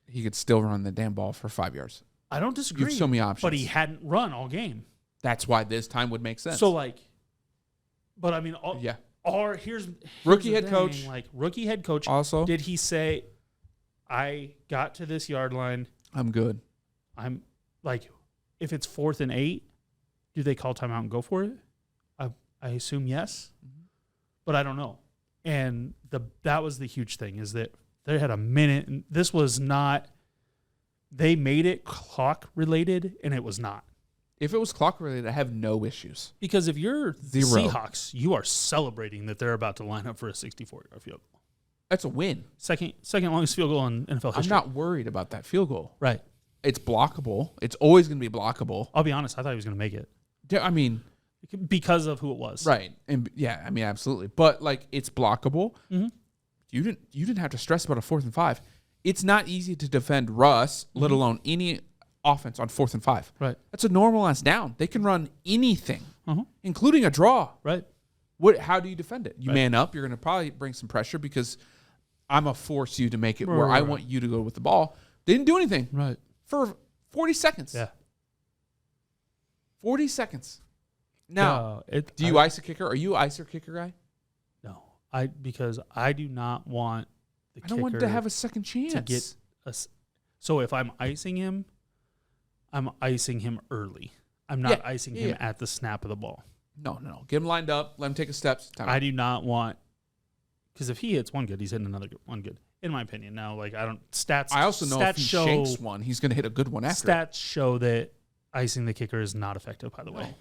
He could still run the damn ball for 5 yards. I don't disagree. You have so many options. But he hadn't run all game. That's why this time would make sense. So, here's rookie the head thing. coach. Rookie head coach. Also, did he say, I got to this yard line. I'm good. I'm if it's 4th and 8, do they call timeout and go for it? I assume yes, but I don't know. And that was the huge thing, is that they had a minute, and this was not. They made it clock related, and it was not. If it was clock related, I have no issues. Because if you're the Seahawks, you are celebrating that they're about to line up for a 64-yard field goal. That's a win. Second longest field goal in NFL history. I'm not worried about that field goal. Right. It's blockable. It's always going to be blockable. I'll be honest. I thought he was going to make it. Yeah, I mean, because of who it was. Right. And yeah, I mean, absolutely. But it's blockable. Mm-hmm. You didn't have to stress about a 4th and 5. It's not easy to defend Russ, let alone any offense on 4th and 5. Right. That's a normalized down. They can run anything, including a draw. Right. How do you defend it? You man up. You're going to probably bring some pressure because I'm going to force you to make it where I want you to go with the ball. They didn't do anything. Right. For 40 seconds. Yeah. 40 seconds. Now, do you ice a kicker? Are you an ice or kicker guy? No. Because I do not want the kicker. I don't want to have a second chance. To get so if I'm icing him, I'm icing him early. I'm not icing him at the snap of the ball. No. Get him lined up. Let him take his steps. I do not want, because if he hits one good, he's hitting another one good. In my opinion, now I don't stats. I also know if he shanks one, he's going to hit a good one after. Stats show that icing the kicker is not effective. By the way,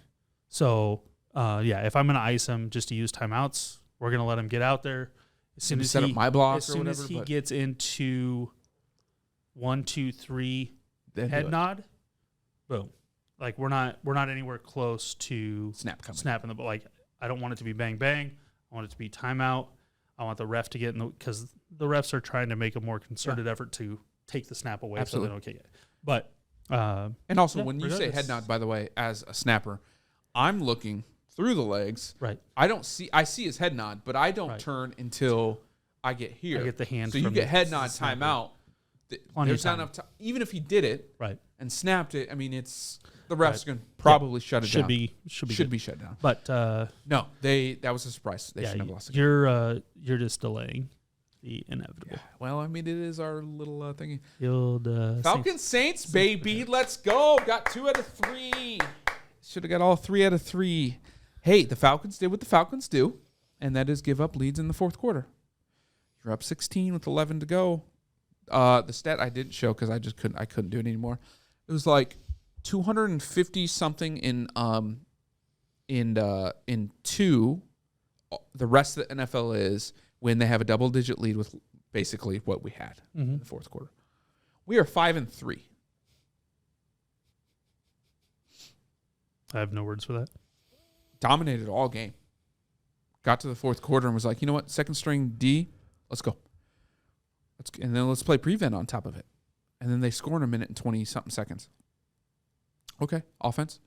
so if I'm going to ice him just to use timeouts, we're going to let him get out there as soon as set up my block. As soon as he gets into 1, 2, 3 head nod, boom. We're not anywhere close to snapping the ball. I don't want it to be bang bang. I want it to be timeout. I want the ref to get in because the refs are trying to make a more concerted effort to take the snap away so they don't kick it. But and also when you say head nod, by the way, as a snapper, I'm looking through the legs. Right. I see his head nod, but I don't turn until I get here. I get the hand. So you get head nod, timeout. There's not enough time. Even if he did it and snapped it, I mean, it's the refs going to probably shut it down. Should be shut down. But no, that was a surprise. They shouldn't have lost it. You're just delaying the inevitable. Yeah. Well, I mean, it is our little thingy. Falcons Saints, baby. Let's go. Got 2 out of 3. Should have got all 3 out of 3. Hey, the Falcons did what the Falcons do, and that is give up leads in the fourth quarter. You're up 16 with 11 to go. The stat I didn't show because I couldn't do it anymore. It was 250 something in 2. The rest of the NFL is when they have a double-digit lead with basically what we had in the fourth quarter. We are 5-3. I have no words for that. Dominated all game. Got to the fourth quarter and was like, you know what? Second string D, let's go. And then let's play prevent on top of it. And then they score in a minute and 20-something seconds. Okay, offense.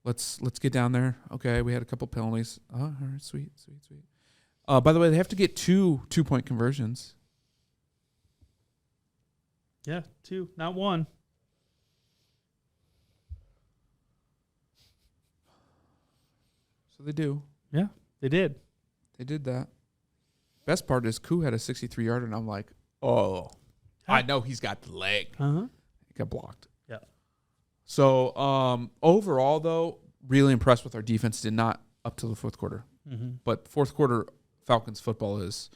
Let's get down there. Okay, we had a couple penalties. Oh, all right, sweet. By the way, they have to get two-point conversions. Yeah, 2, not 1. So they do. Yeah, they did. They did that. Best part is Koo had a 63-yarder, and I'm like, oh, I know he's got the leg. Uh-huh. He got blocked. Yeah. So overall, though, really impressed with our defense. Did not up till the fourth quarter. Mm-hmm. But fourth quarter Falcons football is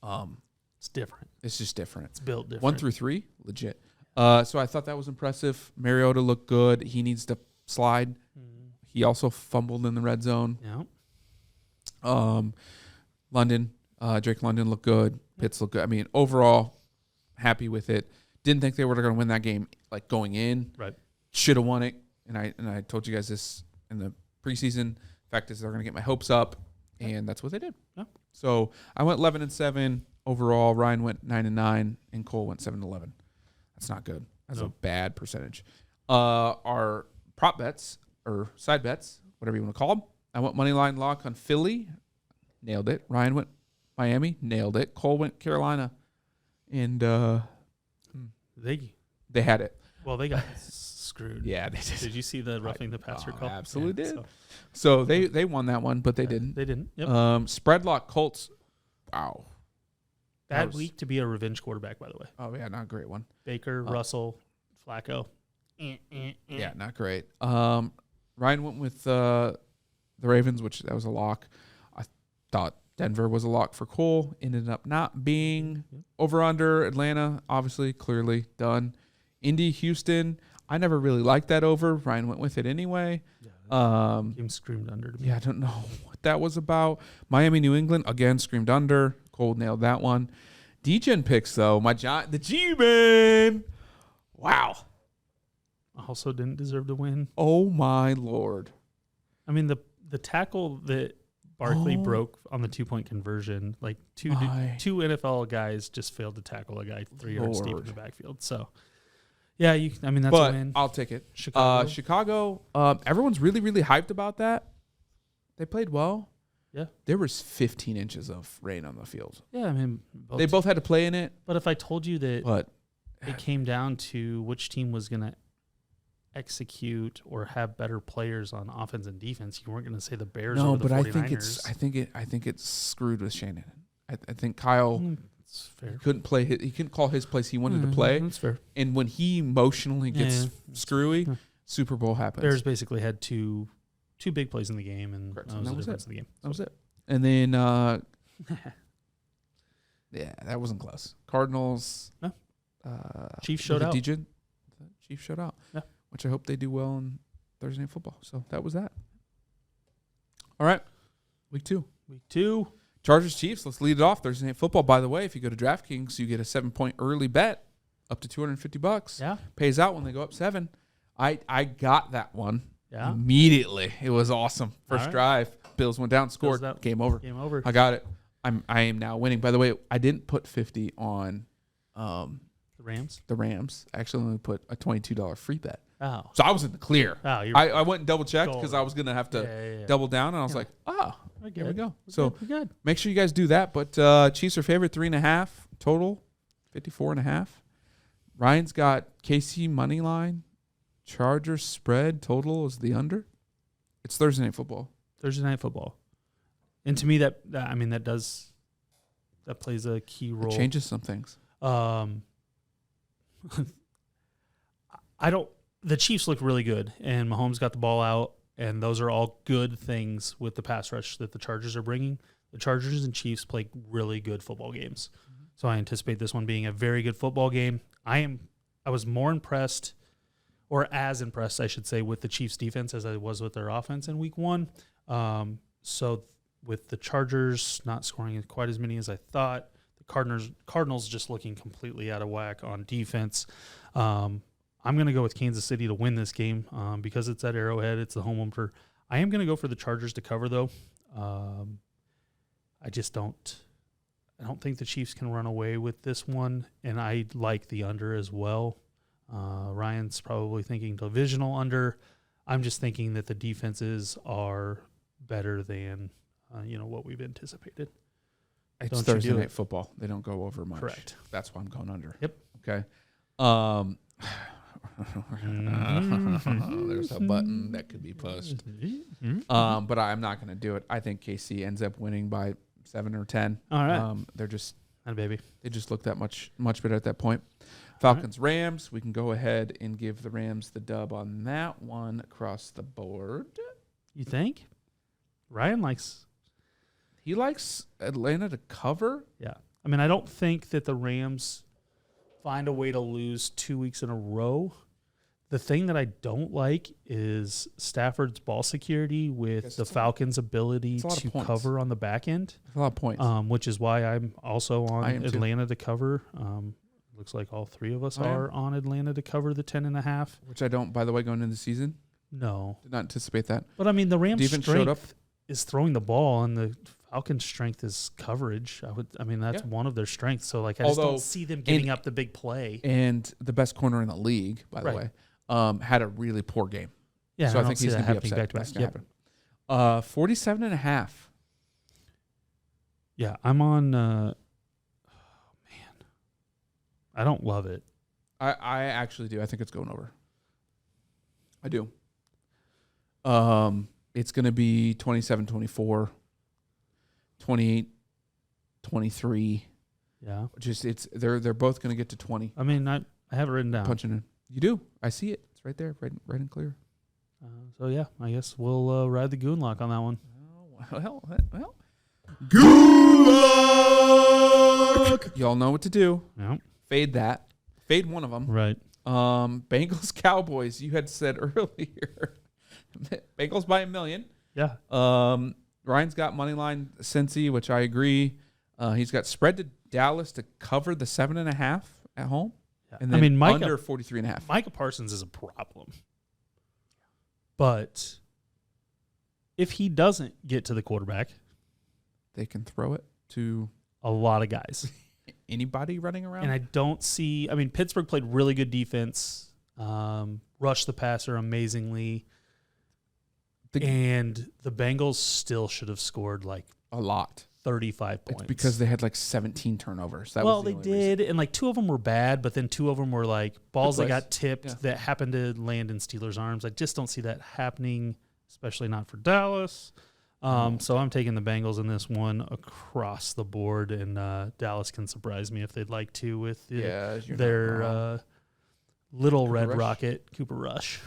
it's different. It's just different. It's built different. 1 through 3, legit. So I thought that was impressive. Mariota looked good. He needs to slide. Mm-hmm. He also fumbled in the red zone. Yeah. London, Drake London looked good. Pitts looked good. I mean, overall, happy with it. Didn't think they were going to win that game like going in. Right. Should have won it. And I told you guys this in the preseason. Fact is, they're going to get my hopes up, and that's what they did. Yeah. So I went 11-7 overall. Ryan went 9-9, and Cole went 7-11. That's not good. That's a bad percentage. Our prop bets or side bets, whatever you want to call them. I went money line lock on Philly, nailed it. Ryan went Miami, nailed it. Cole went Carolina, and they had it. Well, they got screwed. Yeah, they did. Did you see the roughing the passer call? Absolutely Yeah, did. So they won that one, but they didn't. They didn't. Yep. Spread lock Colts. Wow. Bad week to be a revenge quarterback, by the way. Oh yeah, not a great one. Baker, Russell, Flacco. Yeah, not great. Ryan went with the Ravens, which that was a lock. I thought Denver was a lock for Cole. Ended up not being. Over under Atlanta, obviously, clearly done. Indy, Houston. I never really liked that over. Ryan went with it anyway. Game screamed under to me. Yeah, I don't know what that was about. Miami, New England, again, screamed under. Cole nailed that one. Degen Picks, though. The G-Man. Wow. Also didn't deserve to win. Oh, my Lord. I mean, the tackle that Barkley broke on the 2-point conversion, like two NFL guys just failed to tackle a guy 3 yards deep in the backfield. So, yeah, that's a win. I'll take it. Chicago. Everyone's really, really hyped about that. They played well. Yeah. There was 15 inches of rain on the field. Yeah, I mean, they both had to play in it. But if I told you that it came down to which team was going to execute or have better players on offense and defense, you weren't going to say the Bears over the 49ers. I think it's screwed with Shannon. I think Kyle fair. He couldn't call his place he wanted to play. That's fair. And when he emotionally gets screwy, Super Bowl happens. Bears basically had two big plays in the game, and that was the difference in the game. That was it. And then, yeah, that wasn't close. Cardinals. No. Chiefs showed out. Chiefs showed out. Yeah. Which I hope they do well in Thursday Night Football. So that was that. All right. Week 2. Chargers Chiefs. Let's lead it off. Thursday Night Football. By the way, if you go to DraftKings, you get a 7-point early bet up to $250. Yeah. Pays out when they go up 7. I got that one. Yeah. Immediately. It was awesome. First drive. Bills went down, scored. Game over. I got it. I am now winning. By the way, I didn't put 50 on the Rams. I actually only put a $22 free bet. Oh. So I was in the clear. Oh, I went and double checked because I was going to have to double down, and I was like, there we go. So good. Make sure you guys do that. But Chiefs are favored 3.5 total, 54.5. Ryan's got KC money line. Chargers spread total is the under. It's Thursday Night Football. And to me, that plays a key role. It changes some things. The Chiefs look really good, and Mahomes got the ball out, and those are all good things with the pass rush that the Chargers are bringing. The Chargers and Chiefs play really good football games. Mm-hmm. So I anticipate this one being a very good football game. I was more impressed, or as impressed, I should say, with the Chiefs defense as I was with their offense in week 1. So with the Chargers not scoring quite as many as I thought, the Cardinals just looking completely out of whack on defense. I'm going to go with Kansas City to win this game because it's at Arrowhead. It's the home opener. I am going to go for the Chargers to cover, though. I just don't think the Chiefs can run away with this one, and I like the under as well. Ryan's probably thinking divisional under. I'm just thinking that the defenses are better than what we've anticipated. It's Thursday night football. They don't go over much. Correct. That's why I'm going under. Yep. Okay. There's a button that could be pushed. But I'm not going to do it. I think KC ends up winning by 7 or 10. All right. They're just baby. They just look that much better at that point. Falcons, Rams. We can go ahead and give the Rams the dub on that one across the board. You think? Ryan likes Atlanta to cover. Yeah. I mean, I don't think that the Rams find a way to lose 2 weeks in a row. The thing that I don't like is Stafford's ball security with the Falcons' ability to cover on the back end. That's a lot of points. Which is why I'm also on Atlanta to cover. Looks like all three of us are on Atlanta to cover the 10.5. Which I don't, by the way, going into the season. No. Did not anticipate that. But, I mean, the Rams' strength is throwing the ball, and the Falcons' strength is coverage. That's one of their strengths. So, I just don't see them giving up the big play. And the best corner in the league, by the way, had a really poor game. Yeah, so I think he's going to be upset. That's going to happen. 47.5. Yeah, I'm on. I don't love it. I actually do. I think it's going over. I do. It's going to be 27-24, 28-23. Yeah. They're both going to get to 20. I mean, I have it written down. Punching in. You do. I see it. It's right there, right and clear. So yeah, I guess we'll ride the Goon Lock on that one. Well. Goon Lock! Y'all know what to do. Yep. Fade that. Fade one of them. Right. Bengals, Cowboys. You had said earlier. Bengals by 1 million. Yeah. Ryan's got moneyline Cincy, which I agree. He's got spread to Dallas to cover the 7.5 at home. Yeah. And then under 43.5. Micah Parsons is a problem. But if he doesn't get to the quarterback, they can throw it to a lot of guys. Anybody running around? And I don't see, Pittsburgh played really good defense, rushed the passer amazingly. And the Bengals still should have scored a lot. 35 points. It's because they had 17 turnovers. They did, and 2 of them were bad, but then 2 of them were balls that got tipped that happened to land in Steelers' arms. I just don't see that happening, especially not for Dallas. So I'm taking the Bengals in this one across the board, and Dallas can surprise me if they'd like to with their little Cooper Red Rush. Rocket, Cooper Rush.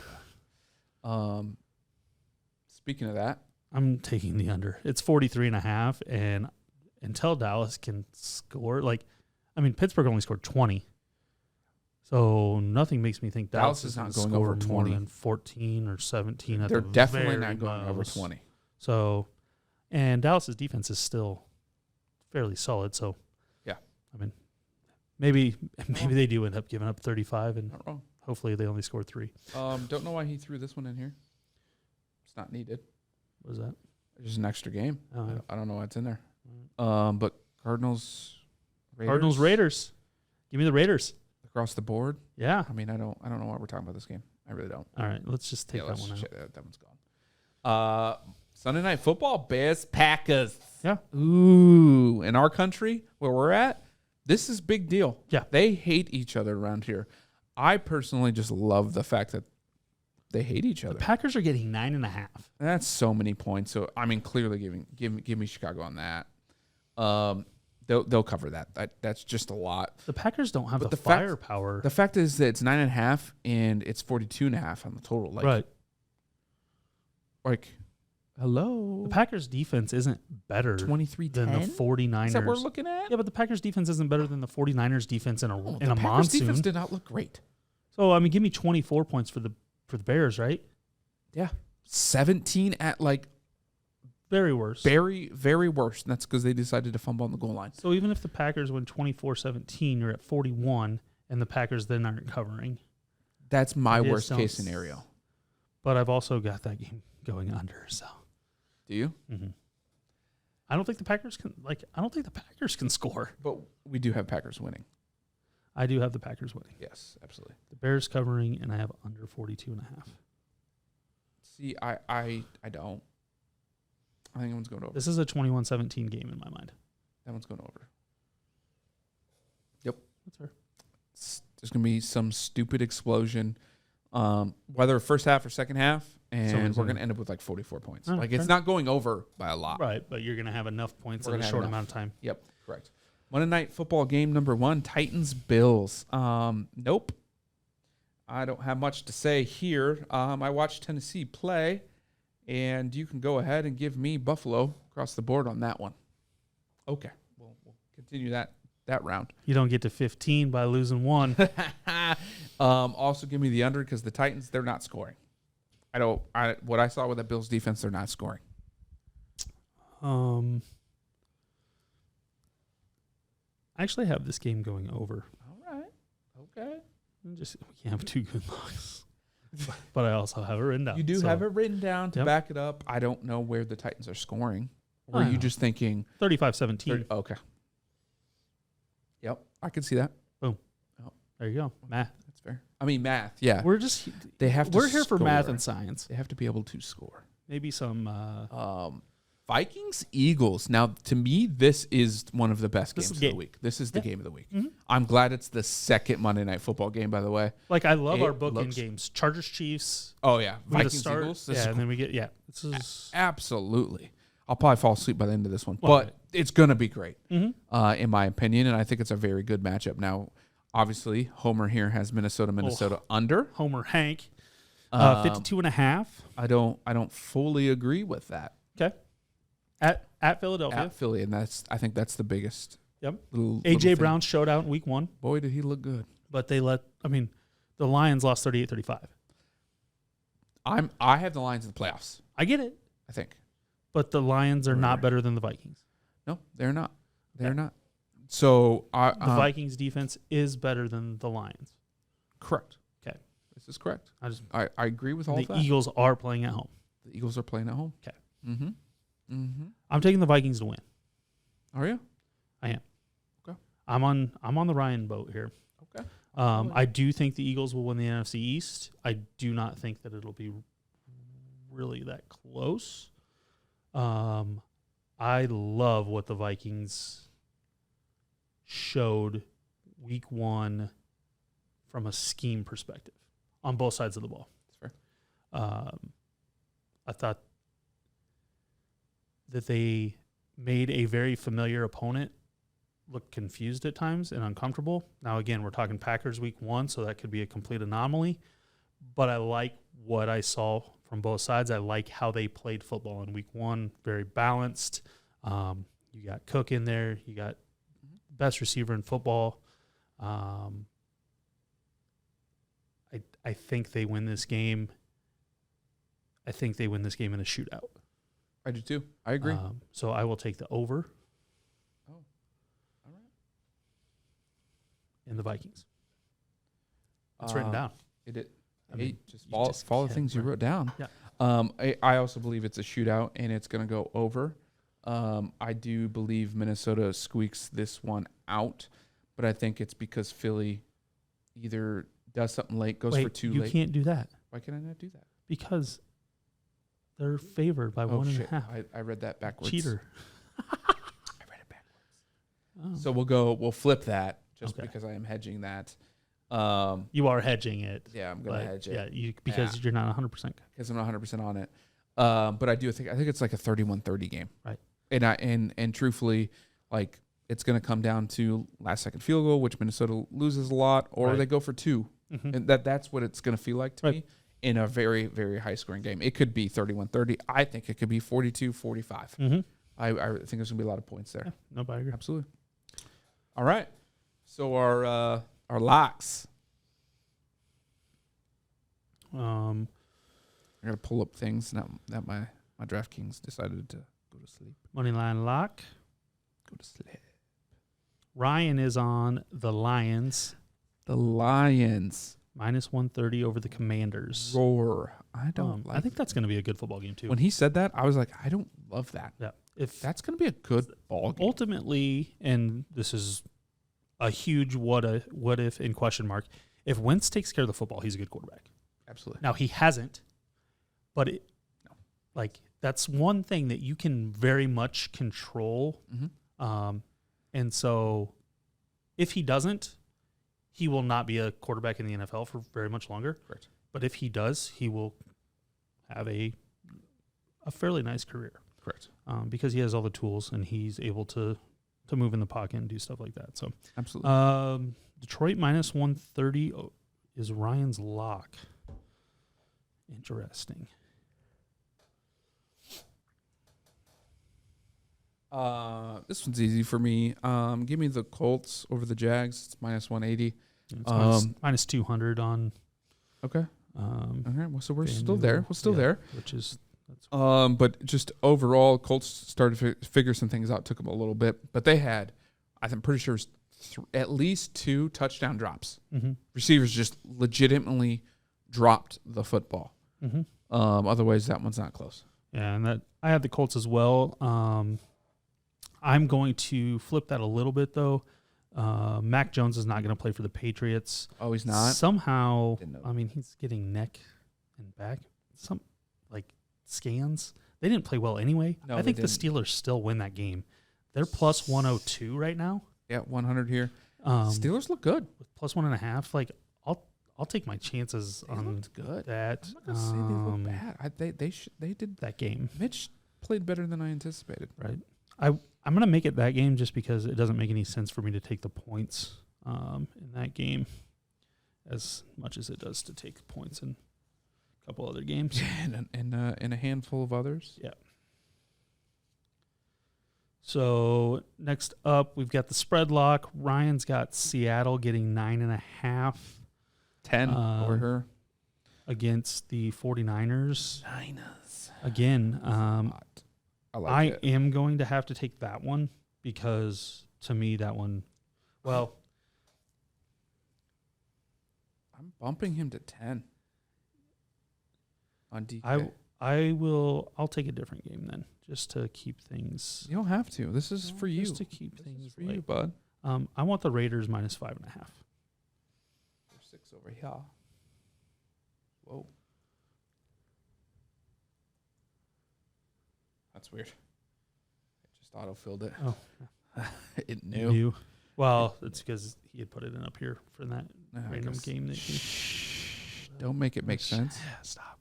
Speaking of that, I'm taking the under. It's 43.5, and until Dallas can score, Pittsburgh only scored 20. So nothing makes me think Dallas is not going over 20 more than 14 or 17. They're definitely not going over 20. So, and Dallas's defense is still fairly solid. So, yeah, maybe they do end up giving up 35, and not wrong. Hopefully they only score 3. Don't know why he threw this one in here. It's not needed. What is that? It's just an extra game. Oh, yeah. I don't know what's in there. But Cardinals, Raiders. Give me the Raiders across the board. Yeah. I don't know why we're talking about this game. I really don't. All right, let's just take that one out. That one's gone. Sunday Night Football, Bears, Packers. Yeah. Ooh, in our country where we're at, this is big deal. Yeah. They hate each other around here. I personally just love the fact that they hate each other. The Packers are getting 9.5. That's so many points. So clearly give me Chicago on that. They'll cover that. That's just a lot. The Packers don't have the firepower. The fact is that it's 9.5 and it's 42.5 on the total. Right. Hello. The Packers defense isn't better 23-10 than the 49ers. Is that what we're looking at? Yeah, but the Packers defense isn't better than the 49ers defense in a Packers monsoon. Defense did not look great. So give me 24 points for the Bears, right? Yeah. 17 at very worse. Very, very worse. And that's because they decided to fumble on the goal line. So even if the Packers win 24-17, you're at 41, and the Packers then aren't covering. That's my I just worst don't case scenario. But I've also got that game going under. So, Do you? mm-hmm. I don't think the Packers can. I don't think the Packers can score. But we do have Packers winning. I do have the Packers winning. Yes, absolutely. The Bears covering, and I have under 42.5. See, I don't. I think that one's going over. This is a 21-17 game in my mind. That one's going over. Yep. That's fair. There's going to be some stupid explosion, whether first half or second half, and we're going to end up with like 44 points. It's not going over by a lot. Right, but you're going to have enough points in a short amount of time. Yep, correct. Monday Night Football game number 1, Titans-Bills. Nope. I don't have much to say here. I watched Tennessee play, and you can go ahead and give me Buffalo across the board on that one. Okay, we'll continue that round. You don't get to 15 by losing one. Also, give me the under because the Titans, they're not scoring. What I saw with the Bills defense, they're not scoring. I actually have this game going over. All right. Okay. We can't have 2 good locks. But I also have it written down. You do have it written down to back it up. I don't know where the Titans are scoring. Or are you just thinking 35-17? Okay. Yep. I can see that. Boom. Oh. There you go. Math. That's fair. I mean, math. Yeah. We're here for math and science. They have to be able to score. Maybe some Vikings, Eagles. Now, to me, this is one of the best games of the week. This is the game of the week. Mm-hmm. I'm glad it's the second Monday Night Football game, by the way. I love our bookend games. Chargers, Chiefs. Oh, yeah. Vikings, Eagles. And then we get, This is absolutely. I'll probably fall asleep by the end of this one. But it's going to be great, in my opinion, and I think it's a very good matchup. Now, obviously, Homer here has Minnesota under. Homer Hank. 52.5. I don't fully agree with that. Okay. At Philadelphia. At Philly, and I think that's the biggest. Yep. A.J. Brown showed out in week 1. Boy, did he look good. But the Lions lost 38-35. I have the Lions in the playoffs. I get it. I think. But the Lions are not better than the Vikings. No, they're not. They're not. So the Vikings defense is better than the Lions. Correct. Okay. This is correct. I agree with all of that. The Eagles are playing at home. The Eagles are playing at home. Okay. Mm-hmm. Mm-hmm. I'm taking the Vikings to win. Are you? I am. Okay. I'm on the Ryan boat here. Okay. I do think the Eagles will win the NFC East. I do not think that it'll be really that close. I love what the Vikings showed week 1 from a scheme perspective on both sides of the ball. That's fair. I thought that they made a very familiar opponent look confused at times and uncomfortable. Now, again, we're talking Packers week 1, so that could be a complete anomaly. But I like what I saw from both sides. I like how they played football in week 1, very balanced. You got Cook in there. You got best receiver in football. I think they win this game. I think they win this game in a shootout. I do too. I agree. So I will take the over. Oh, all right. In the Vikings. It's written down. Just follow the things you wrote down. Yeah. I also believe it's a shootout and it's going to go over. I do believe Minnesota squeaks this one out, but I think it's because Philly either does something late, goes for 2 late. You can't do that. Why can I not do that? Because they're favored by 1.5. I read that backwards. Cheater. I read it backwards. So we'll flip that just because I am hedging that. You are hedging it. Yeah, I'm going to hedge it. Yeah, because you're not 100%. Because I'm not 100% on it. But I think it's like a 31-30 game. Right. And truthfully, like it's going to come down to last second field goal, which Minnesota loses a lot, or they go for 2. Mm-hmm. And that's what it's going to feel like to me in a very, very high scoring game. It could be 31-30. I think it could be 42-45. Mm-hmm. I think there's going to be a lot of points there. Yeah, nobody agree. Absolutely. All right. So our locks. I got to pull up things that my DraftKings decided to go to sleep. Moneyline lock. Go to sleep. Ryan is on the Lions. The Lions. minus 130 over the Commanders. Roar. I don't like I think that's going to be a good football game, too. When he said that, I was like, I don't love that. Yeah. If that's going to be a good ball game. Ultimately, and this is a huge what if in question mark, if Wentz takes care of the football, he's a good quarterback. Absolutely. Now, he hasn't, but that's one thing that you can very much control. Mm-hmm. And so if he doesn't, he will not be a quarterback in the NFL for very much longer. Correct. But if he does, he will have a fairly nice career. Correct. Because he has all the tools and he's able to move in the pocket and do stuff like that. So absolutely. Detroit minus 130 is Ryan's lock. Interesting. This one's easy for me. Give me the Colts over the Jags. It's minus 180. It's minus 200 on. Okay. Okay. Well, so we're FanDuel. still there. We're still there. Which is. But just overall, Colts started to figure some things out. Took them a little bit, but they had, I'm pretty sure, at least 2 touchdown drops. Mm-hmm. Receivers just legitimately dropped the football. Mm-hmm. Otherwise, that one's not close. Yeah, and that I had the Colts as well. I'm going to flip that a little bit though. Mac Jones is not going to play for the Patriots. Oh, he's not? Somehow, I mean, he's getting neck and back. Scans. They didn't play well anyway. No, I think the Steelers still win that game. They're plus 102 right now. Yeah, 100 here. Steelers look good. With plus 1.5. Like, I'll take my chances on good. that. I'm not gonna say they look bad. They did that game. Mitch played better than I anticipated. Right. I'm gonna make it that game just because it doesn't make any sense for me to take the points in that game as much as it does to take points in a couple other games and a handful of others. Yeah. So next up, we've got the spread lock. Ryan's got Seattle getting 9.5. 10 over her. Against the 49ers. Niners. Again, I it. am going to have to take that one because to me that one, well. I'm bumping him to 10 on DK. I'll take a different game then just to keep things. You don't have to. This is for you. Just to keep things for you, bud. I want the Raiders minus 5.5. 6 over here. Whoa. That's weird. It just auto-filled it. Oh. It knew. Well, it's because he had put it in up here for that random game. Don't make it make sense. Yeah, stop.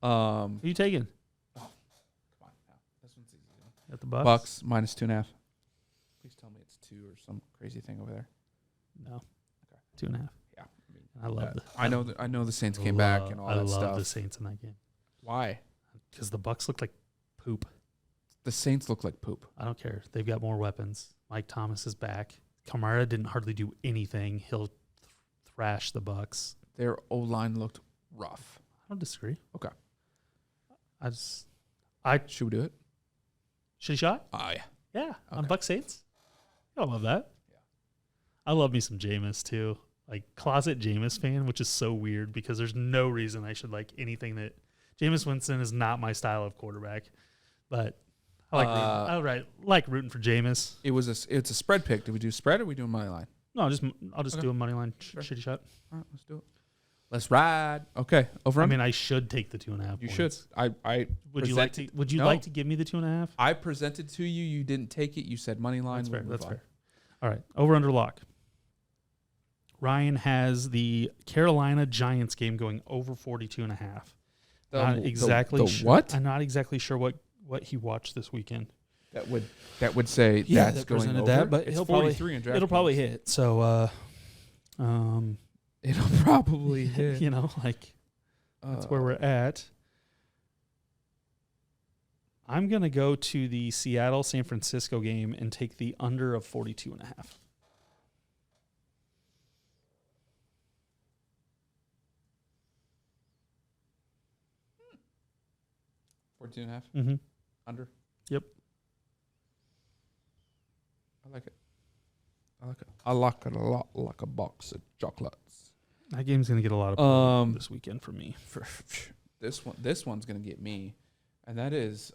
Who are you taking? Oh, come on. No, this one's easy. At the Bucks? Bucks minus 2.5. Please tell me it's 2 or some crazy thing over there. No. Okay. 2.5. Yeah. I love I know the Saints came back and all that stuff. I love the Saints in that game. Why? Because the Bucks look like poop. The Saints look like poop. I don't care. They've got more weapons. Mike Thomas is back. Kamara didn't hardly do anything. He'll thrash the Bucks. Their O-line looked rough. I don't disagree. Okay. Should we do it? Shitty shot? Oh, yeah. Yeah. Okay. On Bucks Saints? I love that. Yeah. I love me some Jameis, too. Like, closet Jameis fan, which is so weird because there's no reason I should like anything that... Jameis Winston is not my style of quarterback, but I like rooting for Jameis. It's a spread pick. Did we do spread or are we doing money line? No, I'll just do a money line shitty shot. All right, let's do it. Let's ride. Okay, over. I mean, I should take the 2.5. You should. Would you like to give me the 2.5? I presented to you. You didn't take it. You said money line. That's fair. All right, over under lock. Ryan has the Carolina Giants game going over 42.5. Not exactly what? I'm not exactly sure what he watched this weekend. That would say that's going over. That, but it's he'll 43 in draft. It'll probably hit. So, it'll probably hit. You know, like that's where we're at. I'm gonna go to the Seattle San Francisco game and take the under of 42.5. 42.5? Mm-hmm. Under? Yep. I like it. I like it a lot, like a box of chocolates. That game's going to get a lot of play this weekend for me. This one's going to get me, and that is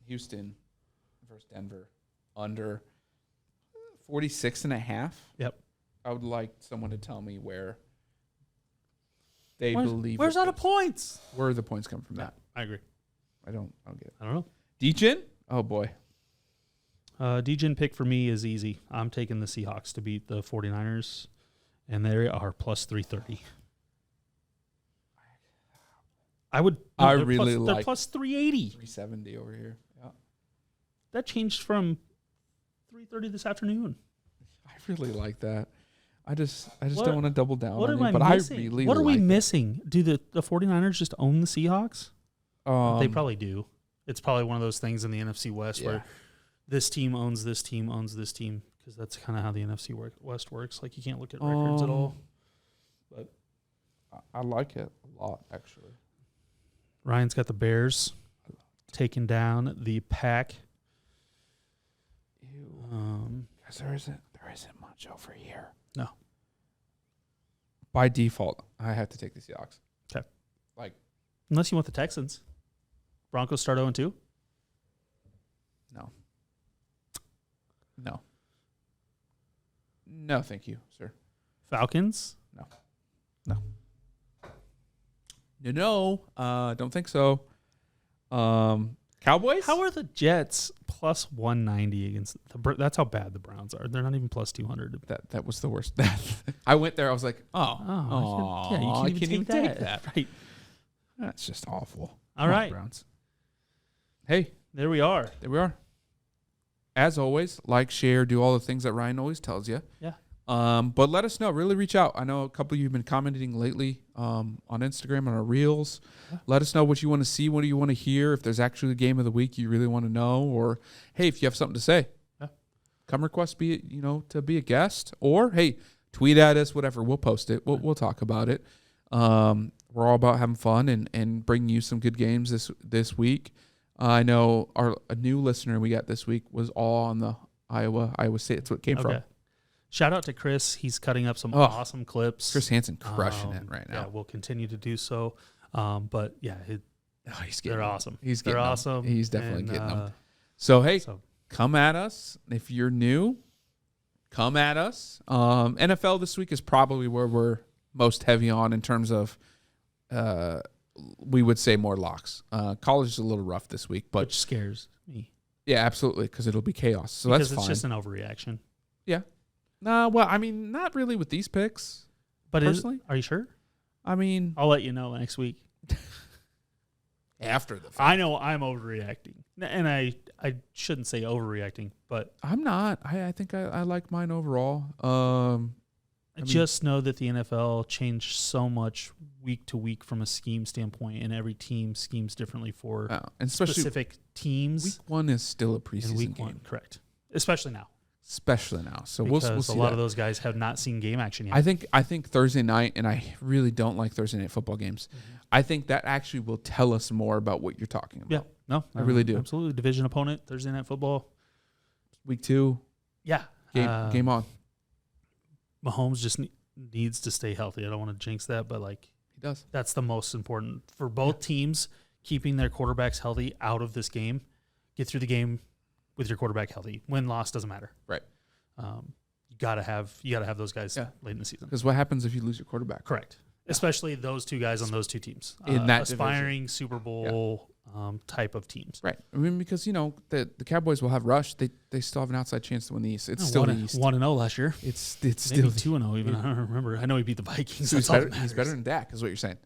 Houston versus Denver under 46.5. Yep. I would like someone to tell me where they believe. Where's all the points? Where are the points coming from? That I agree. I don't get it. I don't know. Degen? Oh boy. Degen pick for me is easy. I'm taking the Seahawks to beat the 49ers, and they are plus 330. They're plus 380. 370 over here. Yeah. That changed from 3:30 this afternoon. I really like that. I just don't want to double down what on am it, but I missing? I really What are like we it. missing? Do the 49ers just own the Seahawks? They probably do. It's probably one of those things in the NFC West where this team owns this team, owns this team, because that's kind of how the NFC West works. Like, you can't look at records at all. But I like it a lot, actually. Ryan's got the Bears taking down the Pack. Because there isn't much over here. No. By default, I have to take the Seahawks. Okay. Like, unless you want the Texans. Broncos start 0-2? No. No, thank you, sir. Falcons? No. Don't think so. Cowboys? How are the Jets plus 190 against that's how bad the Browns are. They're not even plus 200. That was the worst. I went there. I was like, you can't even take that. Right. That's just awful. All right. Browns. Hey, there we are. As always, like, share, do all the things that Ryan always tells you. Yeah. But let us know. Really reach out. I know a couple of you have been commenting lately on Instagram on our reels. Yeah. Let us know what you want to see. What do you want to hear? If there's actually a game of the week you really want to know, or hey, if you have something to say, come request to be a guest, or hey, tweet at us. Whatever, we'll post it. We'll talk about it. We're all about having fun and bringing you some good games this week. I know a new listener we got this week was all on the Iowa State. That's what it came from. Shout out to Chris. He's cutting up some awesome clips. Chris Hansen crushing it right now. Yeah, we'll continue to do so. But yeah, they're awesome. They're awesome. He's definitely getting them. So hey, come at us if you're new. Come at us. NFL this week is probably where we're most heavy on in terms of. We would say more locks. College is a little rough this week, but which scares me. Yeah, absolutely, because it'll be chaos. So because that's fine. It's just an overreaction. Yeah. Well, I mean, not really with these picks. But personally, are you sure? I mean, I'll let you know next week. After the fact. I know I'm overreacting, and I shouldn't say overreacting, but I'm not. I think I like mine overall. I just know that the NFL changed so much week to week from a scheme standpoint, and every team schemes differently for and specific teams. Week 1 is still a preseason game. 1, correct. Especially now. So because we'll see a lot of those guys have not seen game action yet. I think Thursday night, and I really don't like Thursday night football games. Mm-hmm. I think that actually will tell us more about what you're talking about. Yeah, no, I really do. Absolutely, division opponent Thursday night football. Week 2. Yeah, game on. Mahomes just needs to stay healthy. I don't want to jinx that, but he does. That's the most important for both teams. Keeping their quarterbacks healthy out of this game. Get through the game with your quarterback healthy. Win, loss doesn't matter. Right. You gotta have those guys late in the season. Because what happens if you lose your quarterback? Correct. Yeah. Especially those two guys on those two teams in that aspiring division. Super Bowl type of teams. Right. I mean, because the Cowboys will have Rush. They still have an outside chance to win the East. It's still the East. 1-0 last year. It's maybe still 2-0 even. I don't remember. I know he beat the Vikings. So he's better than Dak, is what you're saying.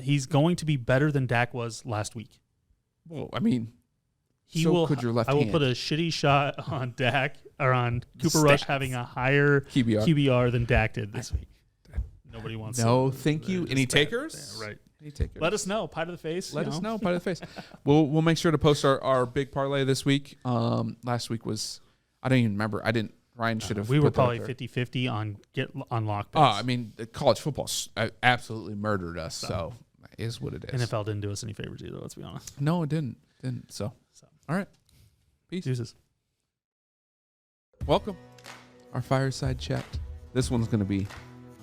He's going to be better than Dak was last week. Well, I mean, could your left I will hand. put a shitty shot on Dak or on Cooper Rush having a higher QBR than Dak did this week. Nobody wants to. No, thank you. Any takers? Yeah, right. Any takers? Let us know. Pie to the face. Let us know. Pie to the face. We'll make sure to post our big parlay this week. Last week was, I don't even remember. Ryan should have. We were probably 50-50 on lock picks. I mean, the college football absolutely murdered us. So it is what it is. NFL didn't do us any favors either. Let's be honest. No, it didn't. So. All right. Peace. Deuces. Welcome. Our fireside chat. This one's gonna be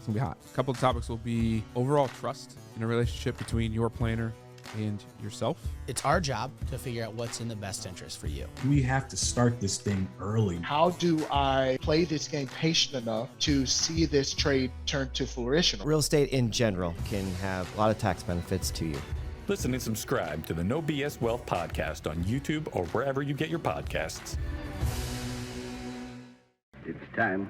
going to be hot. A couple of topics will be overall trust in a relationship between your planner and yourself. It's our job to figure out what's in the best interest for you. We have to start this thing early. How do I play this game patient enough to see this trade turn to fruition? Real estate in general can have a lot of tax benefits to you. Listen and subscribe to the No BS Wealth podcast on YouTube or wherever you get your podcasts. It's time.